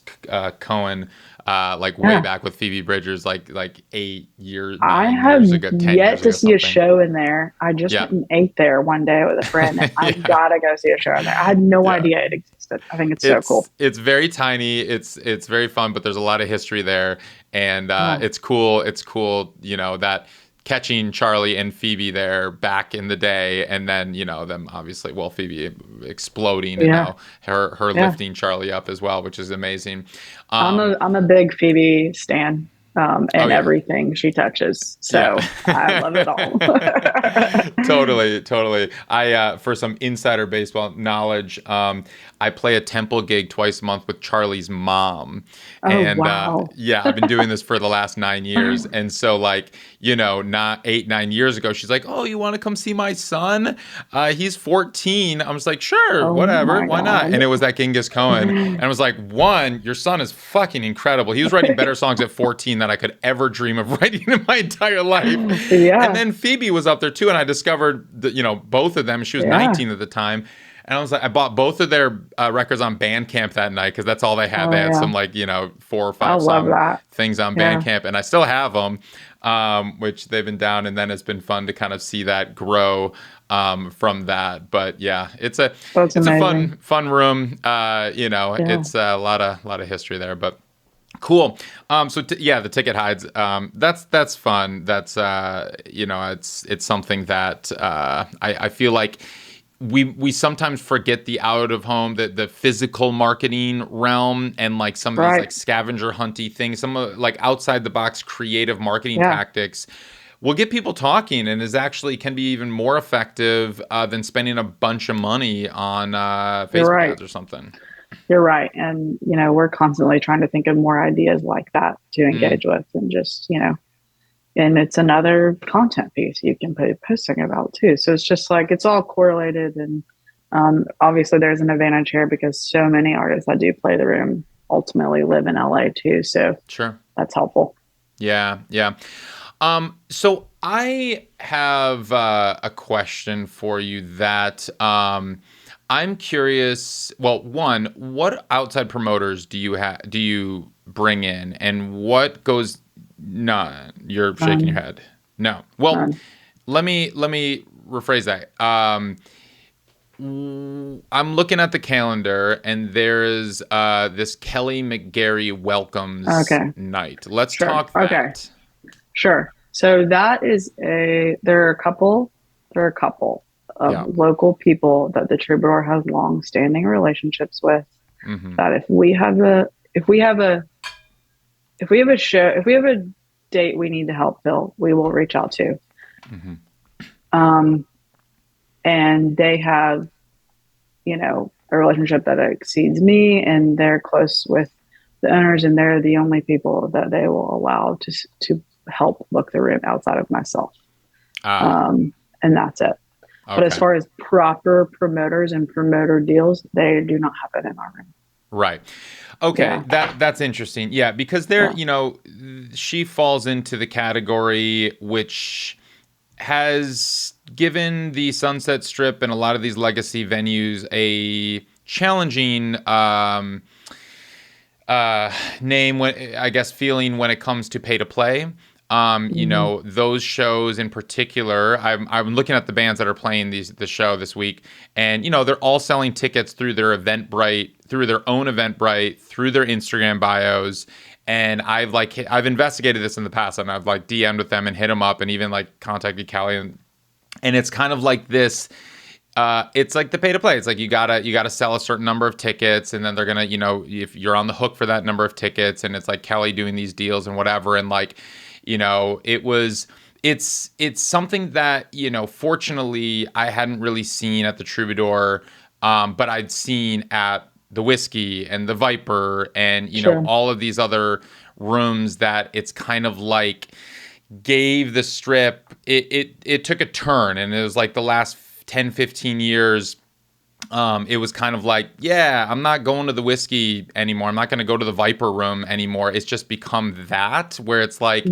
Cohen way back with Phoebe Bridgers like 8 years, 9 years ago, 10 years yet to see something. a show in there. I just went and ate there one day with a friend and I gotta go see a show in there. I had no idea it existed. I think it's so cool. It's very tiny. It's very fun, but there's a lot of history there and it's cool. It's cool, that catching Charlie and Phoebe there back in the day, and then them obviously, Phoebe exploding and now her lifting Charlie up as well, which is amazing. I'm a big Phoebe stan. And everything she touches. So I love it all. Totally. I, for some insider baseball knowledge, I play a temple gig twice a month with Charlie's mom. And wow. I've been doing this for the last 9 years. And so not 8-9 years ago, she's like, oh, you want to come see my son? He's 14. I was like, sure, whatever. Why not? And it was that Genghis Cohen. And I was like, one, your son is fucking incredible. He was writing better songs at 14 than that I could ever dream of writing in my entire life. Yeah. And then Phoebe was up there too, and I discovered that, both of them. She was 19 at the time. And I was like, I bought both of their records on Bandcamp that night because that's all they had. They had some 4 or 5 song things on Bandcamp, and I still have them, which they've been down. And then it's been fun to kind of see that grow from that. But yeah, it's a fun room. It's a lot of history there, but. Cool. The ticket hides. That's fun. That's it's something that I feel like we sometimes forget the out of home, the physical marketing realm, and like some of these like scavenger hunty things, some of like outside the box creative marketing tactics will get people talking and can be even more effective than spending a bunch of money on Facebook ads or something. You're right. And, we're constantly trying to think of more ideas like that to engage with, and just, and it's another content piece you can put posting about too. So it's just like, it's all correlated. And obviously there's an advantage here because so many artists that do play the room ultimately live in LA too. So sure, that's helpful. Yeah. Yeah. So I have a question for you that I'm curious. Well, one, what outside promoters do you bring in, and what goes? None. You're shaking your head. No. Well, let me rephrase that. I'm looking at the calendar, and there's this Kelly McGarry welcomes night. Let's talk that. Okay. Sure. So that is there are a couple of local people that the Troubadour has long-standing relationships with. That if we have a date we need to help fill, we will reach out to. And they have, a relationship that exceeds me, and they're close with the owners, and they're the only people that they will allow to help book the room outside of myself. And that's it. But as far as proper promoters and promoter deals, they do not happen in our room. Right. Okay. Yeah. That's interesting. Yeah. Because she falls into the category which has given the Sunset Strip and a lot of these legacy venues a challenging feeling when it comes to pay to play. Those shows in particular, I'm looking at the bands that are playing the show this week, and they're all selling tickets through their Eventbrite, through their own Eventbrite, through their Instagram bios. And I've investigated this in the past, and I've DM'd with them and hit them up, and even contacted Callie, and it's kind of like this. It's like the pay to play. It's like you gotta sell a certain number of tickets, and then they're gonna, if you're on the hook for that number of tickets, and it's like Kelly doing these deals and whatever, and it's something that, fortunately I hadn't really seen at the Troubadour, but I'd seen at the Whiskey and the Viper and, all of these other rooms that it's kind of like gave the Strip, it took a turn, and it was like the last 10, 15 years. It was kind of like, I'm not going to the Whiskey anymore. I'm not going to go to the Viper room anymore. It's just become that, where it's like,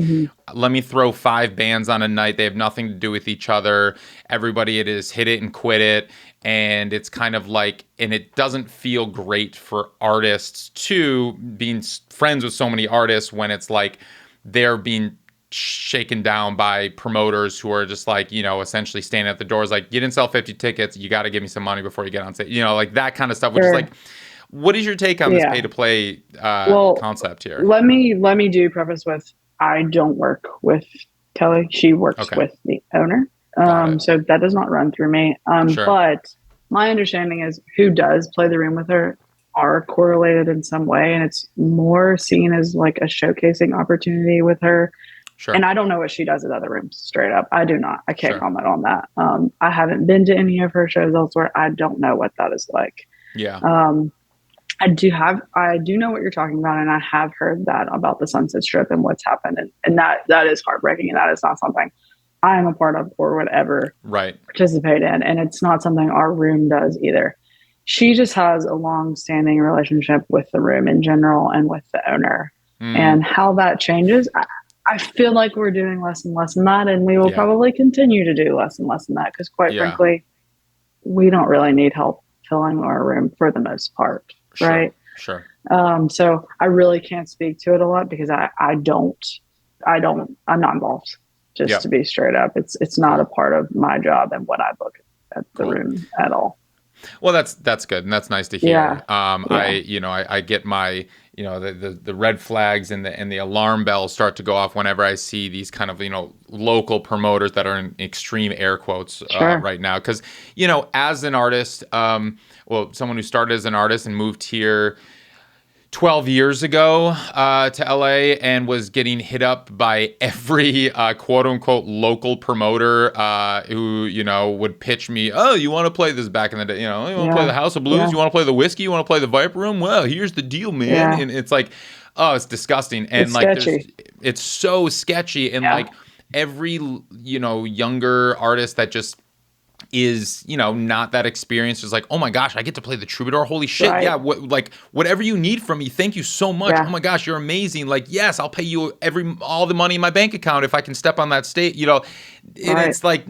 let me throw 5 bands on a night. They have nothing to do with each other. Everybody, it is hit it and quit it. And it's kind of like, and it doesn't feel great for artists to being friends with so many artists when it's like they're being shaken down by promoters who are just essentially standing at the doors like, you didn't sell 50 tickets, you got to give me some money before you get on stage, that kind of stuff, which is like, what is your take on this pay to play concept here? Let me do preface with, I don't work with Kelly. She works with the owner. So that does not run through me. But my understanding is who does play the room with her are correlated in some way, and it's more seen as like a showcasing opportunity with her. Sure. And I don't know what she does at other rooms, straight up. I do not. I can't comment on that. I haven't been to any of her shows elsewhere. I don't know what that is like. Yeah. I do know what you're talking about, and I have heard that about the Sunset Strip and what's happened, and that is heartbreaking, and that is not something I am a part of or would ever participate in, and it's not something our room does either. She just has a long-standing relationship with the room in general and with the owner. And how that changes, I feel like we're doing less and less in that, and we will probably continue to do less and less in that because, quite frankly, we don't really need help filling our room for the most part, right? Sure. So I really can't speak to it a lot because I'm not involved. Just to be straight up, it's not a part of my job and what I book at the room at all. Well, that's good, and that's nice to hear. I get my, the red flags and the alarm bells start to go off whenever I see these kind of, local promoters that are in extreme air quotes right now. Because, as an artist, someone who started as an artist and moved here 12 years ago to LA and was getting hit up by every quote unquote local promoter who, would pitch me, oh, you want to play this back in the day, you want to play the House of Blues, you want to play the Whiskey, you want to play the Viper Room? Well, here's the deal, man. And it's like, oh, it's disgusting. And it's it's so sketchy. And like every, younger artist that just is not that experienced is like, oh my gosh, I get to play the Troubadour, holy shit, whatever you need from me, thank you so much, oh my gosh, you're amazing, like, yes, I'll pay you all the money in my bank account if I can step on that stage, it's like,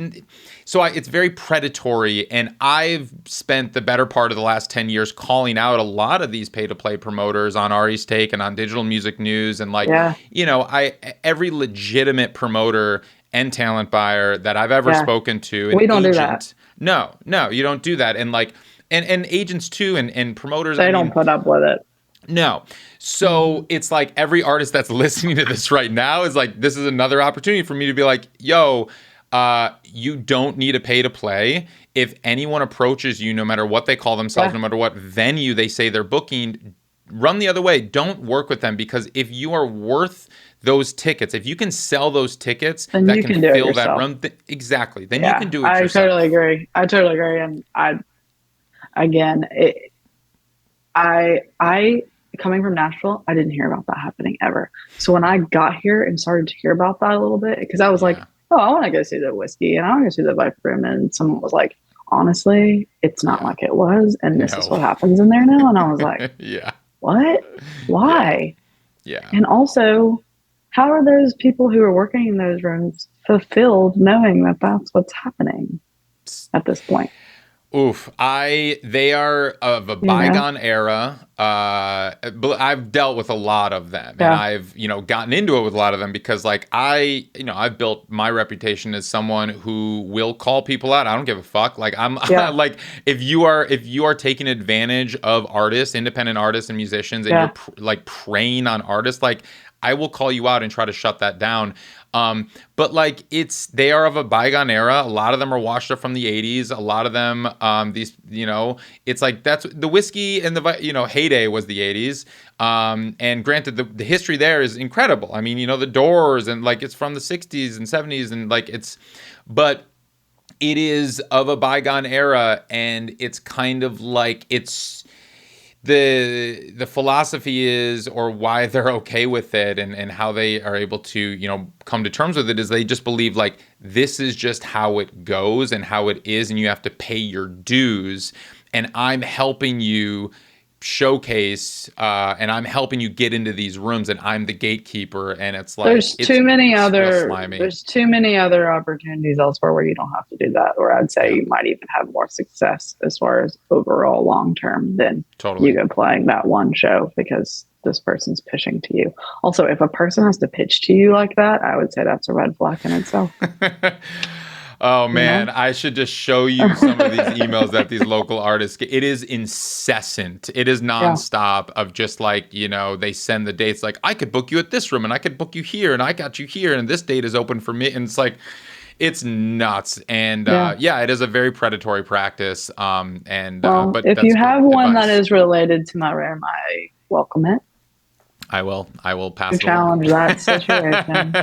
so it's very predatory. And I've spent the better part of the last 10 years calling out a lot of these pay-to-play promoters on Ari's Take and on Digital Music News, and every legitimate promoter and talent buyer that I've ever spoken to. We don't do that. No, you don't do that. And and agents too, and promoters. They don't put up with it. No. So it's like every artist that's listening to this right now is like, this is another opportunity for me to be like, yo, you don't need to pay to play. If anyone approaches you, no matter what they call themselves, no matter what venue they say they're booking, run the other way. Don't work with them, because if you are worth those tickets, if you can sell those tickets then that you can fill that room, exactly, then you can do it yourself. I totally agree. And I coming from Nashville, I didn't hear about that happening ever. So when I got here and started to hear about that a little bit, because I was like, oh, I want to go see the Whiskey and I want to go see the Viper Room, and someone was like, honestly, it's not like it was, and this is what happens in there now. And I was like, what? Why? Yeah. And also, how are those people who are working in those rooms fulfilled knowing that that's what's happening at this point? Oof. They are of a bygone era. I've dealt with a lot of them, and I've, gotten into it with a lot of them because I've built my reputation as someone who will call people out. I don't give a fuck. Like like if you are taking advantage of artists, independent artists and musicians, and you're preying on artists, like, I will call you out and try to shut that down. But they are of a bygone era. A lot of them are washed up from the 80s. A lot of them, it's like, that's the Whiskey and the, heyday was the 80s. And granted, the history there is incredible. I mean, the Doors, and it's from the 60s and 70s, and but it is of a bygone era, and it's kind of like, it's, the philosophy is, or why they're okay with it, and how they are able to, come to terms with it, is they just believe this is just how it goes and how it is, and you have to pay your dues, and I'm helping you showcase, and I'm helping you get into these rooms, and I'm the gatekeeper, and it's like, there's too many other opportunities elsewhere where you don't have to do that, or I'd say you might even have more success as far as overall long term than you go playing that one show because this person's pitching to you. Also, if a person has to pitch to you like that, I would say that's a red flag in itself. Oh man, I should just show you some of these emails that these local artists get. It is incessant. It is nonstop of just they send the dates, like, I could book you at this room and I could book you here and I got you here and this date is open for me. And it's like, it's nuts. And it is a very predatory practice. But if you have one that is related to my room, I welcome it. I will pass to challenge that situation.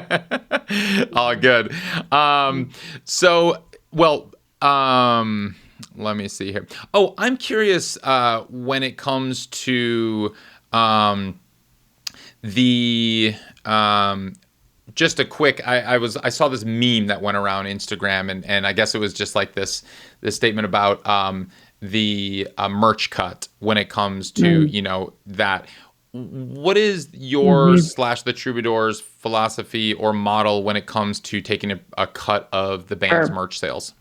All good. Let me see here. Oh, I'm curious when it comes to just a quick, I saw this meme that went around Instagram, and I guess it was just like this statement about the merch cut when it comes to that. what is your Mhm. slash the Troubadour's philosophy or model when it comes to taking a cut of the band's Sure. merch sales?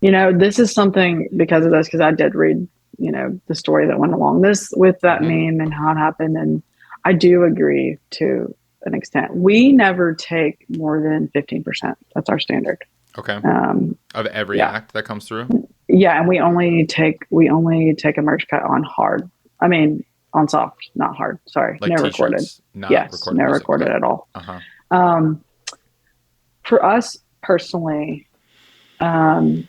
This is something because of this, because I did read, the story that went along this with that Mm-hmm. meme and how it happened. And I do agree to an extent. We never take more than 15%. That's our standard. Okay. Um, Of every yeah. act that comes through? Yeah. And we only take a merch cut on hard. I mean, on soft, not hard. Sorry. Like No recorded. t-shirts, not Yes. recorded No music. recorded Okay. at all. Uh-huh. Um, for us personally, um,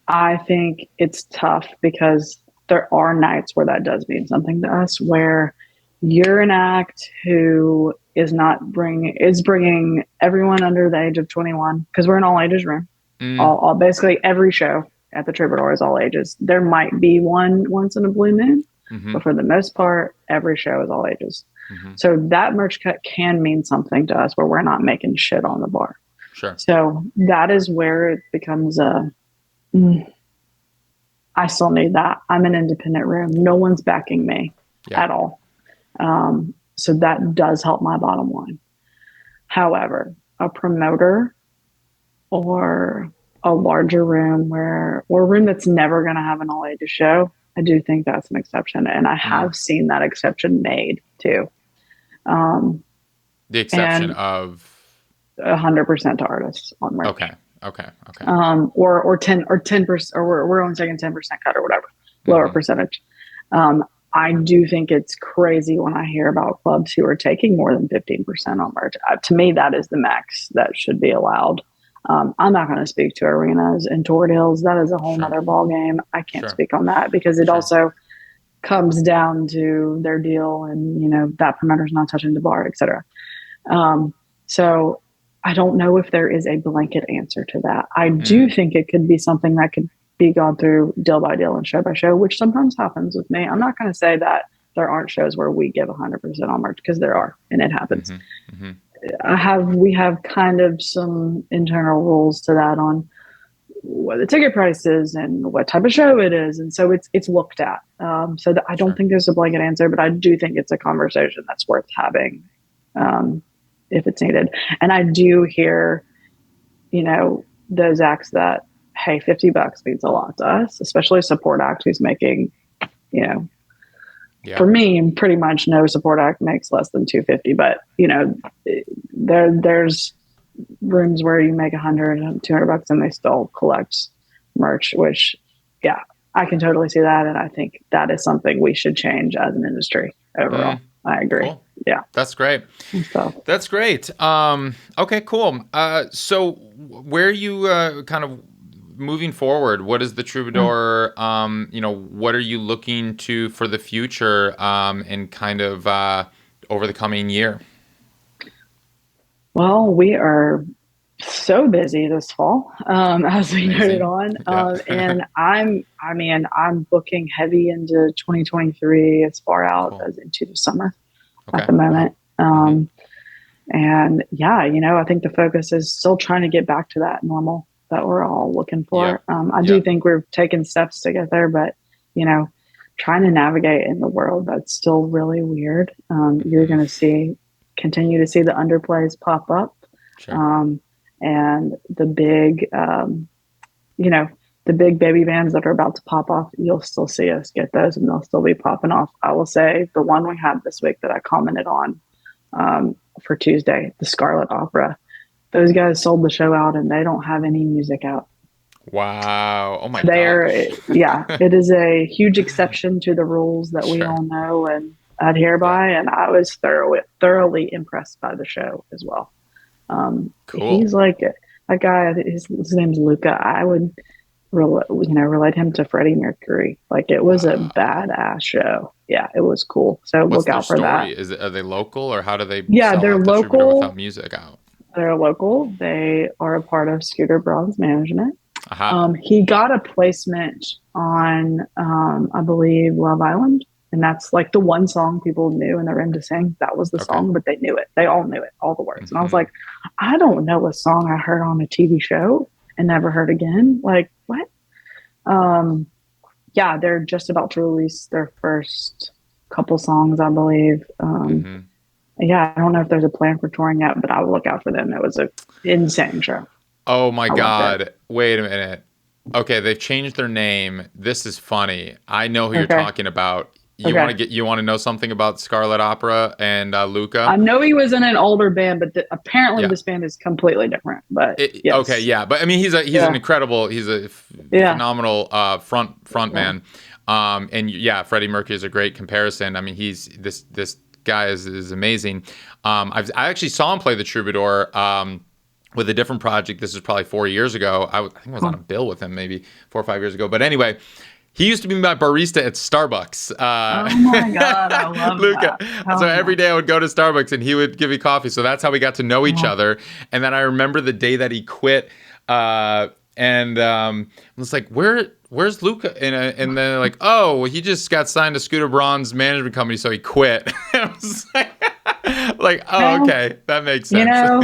I think it's tough because there are nights where that does mean something to us, where you're an act who is bringing everyone under the age of 21, because we're an all ages room. Mm, All basically every show at the Troubadour is all ages. There might be one once in a blue moon, mm-hmm. but for the most part, every show is all ages. Mm-hmm. So that merch cut can mean something to us where we're not making shit on the bar. Sure. So that is where it becomes I still need that. I'm an independent room. No one's backing me at all. So that does help my bottom line. However, a promoter or a larger room or a room that's never going to have an all ages show, I do think that's an exception. And I have seen that exception made too. The exception And of 100% to artists on merch. Okay. Or 10%, or we're only taking 10% cut or whatever, lower percentage. I do think it's crazy when I hear about clubs who are taking more than 15% on merch. To me, that is the max that should be allowed. I'm not going to speak to arenas and tour deals. That is a whole nother ball game. I can't speak on that because it also comes down to their deal and, that promoter's not touching the bar, et cetera. So I don't know if there is a blanket answer to that. I do think it could be something that could be gone through deal by deal and show by show, which sometimes happens with me. I'm not going to say that there aren't shows where we give 100% on merch, because there are, and it happens. We have kind of some internal rules to that on what the ticket price is and what type of show it is. And so it's looked at. So I don't think there's a blanket answer, but I do think it's a conversation that's worth having. If it's needed. And I do hear, those acts that, hey, $50 means a lot to us, especially a support act who's making, for me, pretty much no support act makes less than $250. But, there's rooms where you make $100, $200 and they still collect merch, which, I can totally see that. And I think that is something we should change as an industry overall. I agree. Cool. Yeah. That's great. That's great. Okay, cool. So where are you kind of moving forward? What is the Troubadour, what are you looking to for the future and kind of over the coming year? Well, we are so busy this fall, as we noted on. And I'm booking heavy into 2023 as far out as into the summer at the moment. And I think the focus is still trying to get back to that normal that we're all looking for. I do think we're taking steps to get there, but, trying to navigate in the world that's still really weird. You're going to continue to see the underplays pop up. And the big, the big baby bands that are about to pop off, you'll still see us get those and they'll still be popping off. I will say the one we had this week that I commented on for Tuesday, the Scarlet Opera, those guys sold the show out and they don't have any music out. Wow. Oh my gosh. It is a huge exception to the rules that we all know and adhere by. And I was thoroughly impressed by the show as well. Cool. He's like a guy, his name's Luca. I would relate him to Freddie Mercury. Like, it was a badass show. Yeah, it was cool. So look out for that. Are they local, or how do they they're local without music out? They're local. They are a part of Scooter Braun's management. Uh-huh. He got a placement on I believe Love Island. And that's like the one song people knew in the room to sing. That was the song, but they knew it. They all knew it, all the words. And I was like, I don't know a song I heard on a TV show and never heard again. Like, what? They're just about to release their first couple songs, I believe. Yeah, I don't know if there's a plan for touring yet, but I will look out for them. It was an insane show. Oh my I loved God. it. Wait a minute. Okay, they've changed their name. This is funny. I know who you're Okay. talking about. Okay. You want to know something about Scarlet Opera and Luca? I know he was in an older band, but apparently Yeah. this band is completely different. But Okay, yes. yeah, but I mean he's an incredible, Yeah. phenomenal front man. And yeah, Freddie Mercury is a great comparison. I mean, this guy is amazing. I actually saw him play the Troubadour with a different project. This was probably 4 years ago. I think I was on a bill with him maybe 4 or 5 years ago. But anyway, he used to be my barista at Starbucks. Oh my God, I love Luca. that. So every day I would go to Starbucks and he would give me coffee. So that's how we got to know each other. And then I remember the day that he quit. And I was like, where's Luca? And then like, oh, he just got signed to Scooter Braun's management company, so he quit. I was like, oh, okay, that makes sense. You know,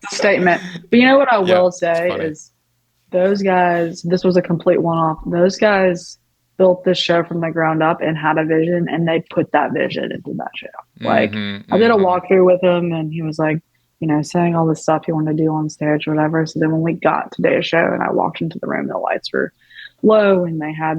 statement. But you know what I will say is those guys, this was a complete one-off. Those guys built this show from the ground up and had a vision, and they put that vision into that show. Like, I did a walkthrough with him, and he was like, you know, saying all the stuff he wanted to do on stage or whatever. So then when we got to day of show and I walked into the room, the lights were low and they had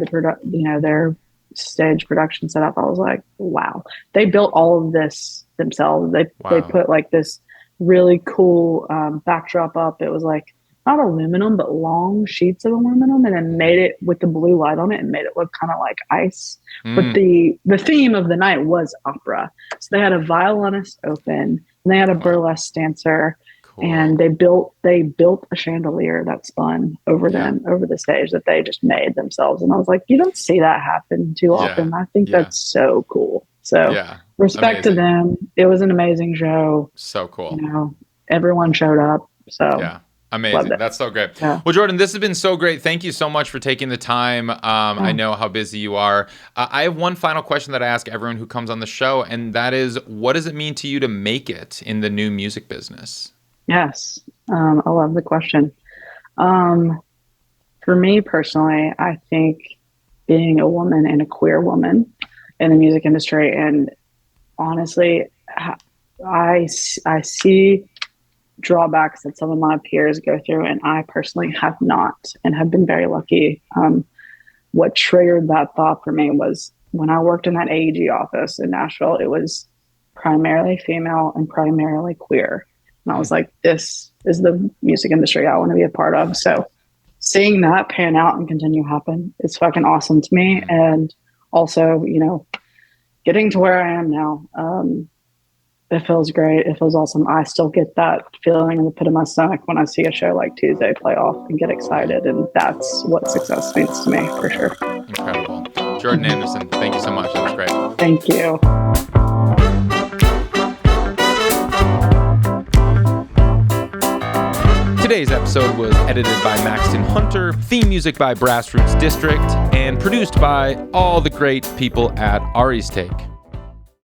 their stage production set up. I was like, wow, they built all of this themselves. They put like this really cool backdrop up. It was like not aluminum, but long sheets of aluminum, and then made it with the blue light on it and made it look kind of like ice. But the theme of the night was opera. So they had a violinist open, and they had a burlesque dancer, and they built a chandelier that spun over the stage that they just made themselves. And I was like, you don't see that happen too often. I think that's so cool. So respect to them. It was an amazing show. So cool. You know, everyone showed up. So yeah. Amazing. That's so great. Yeah. Well, Jordan, this has been so great. Thank you so much for taking the time. I know how busy you are. I have one final question that I ask everyone who comes on the show, and that is, what does it mean to you to make it in the new music business? Yes. I love the question. For me personally, I think being a woman and a queer woman in the music industry, and honestly, I see drawbacks that some of my peers go through, and I personally have not, and have been very lucky. What triggered that thought for me was when I worked in that AEG office in Nashville. It was primarily female and primarily queer, and I was like, this is the music industry I want to be a part of. So seeing that pan out and continue to happen is fucking awesome to me. And also, you know, getting to where I am now, it feels great. It feels awesome. I still get that feeling in the pit of my stomach when I see a show like Tuesday play off and get excited. And that's what success means to me, for sure. Incredible. Jordan Anderson, thank you so much. That was great. Thank you. Today's episode was edited by Maxton Hunter, theme music by Brassroots District, and produced by all the great people at Ari's Take.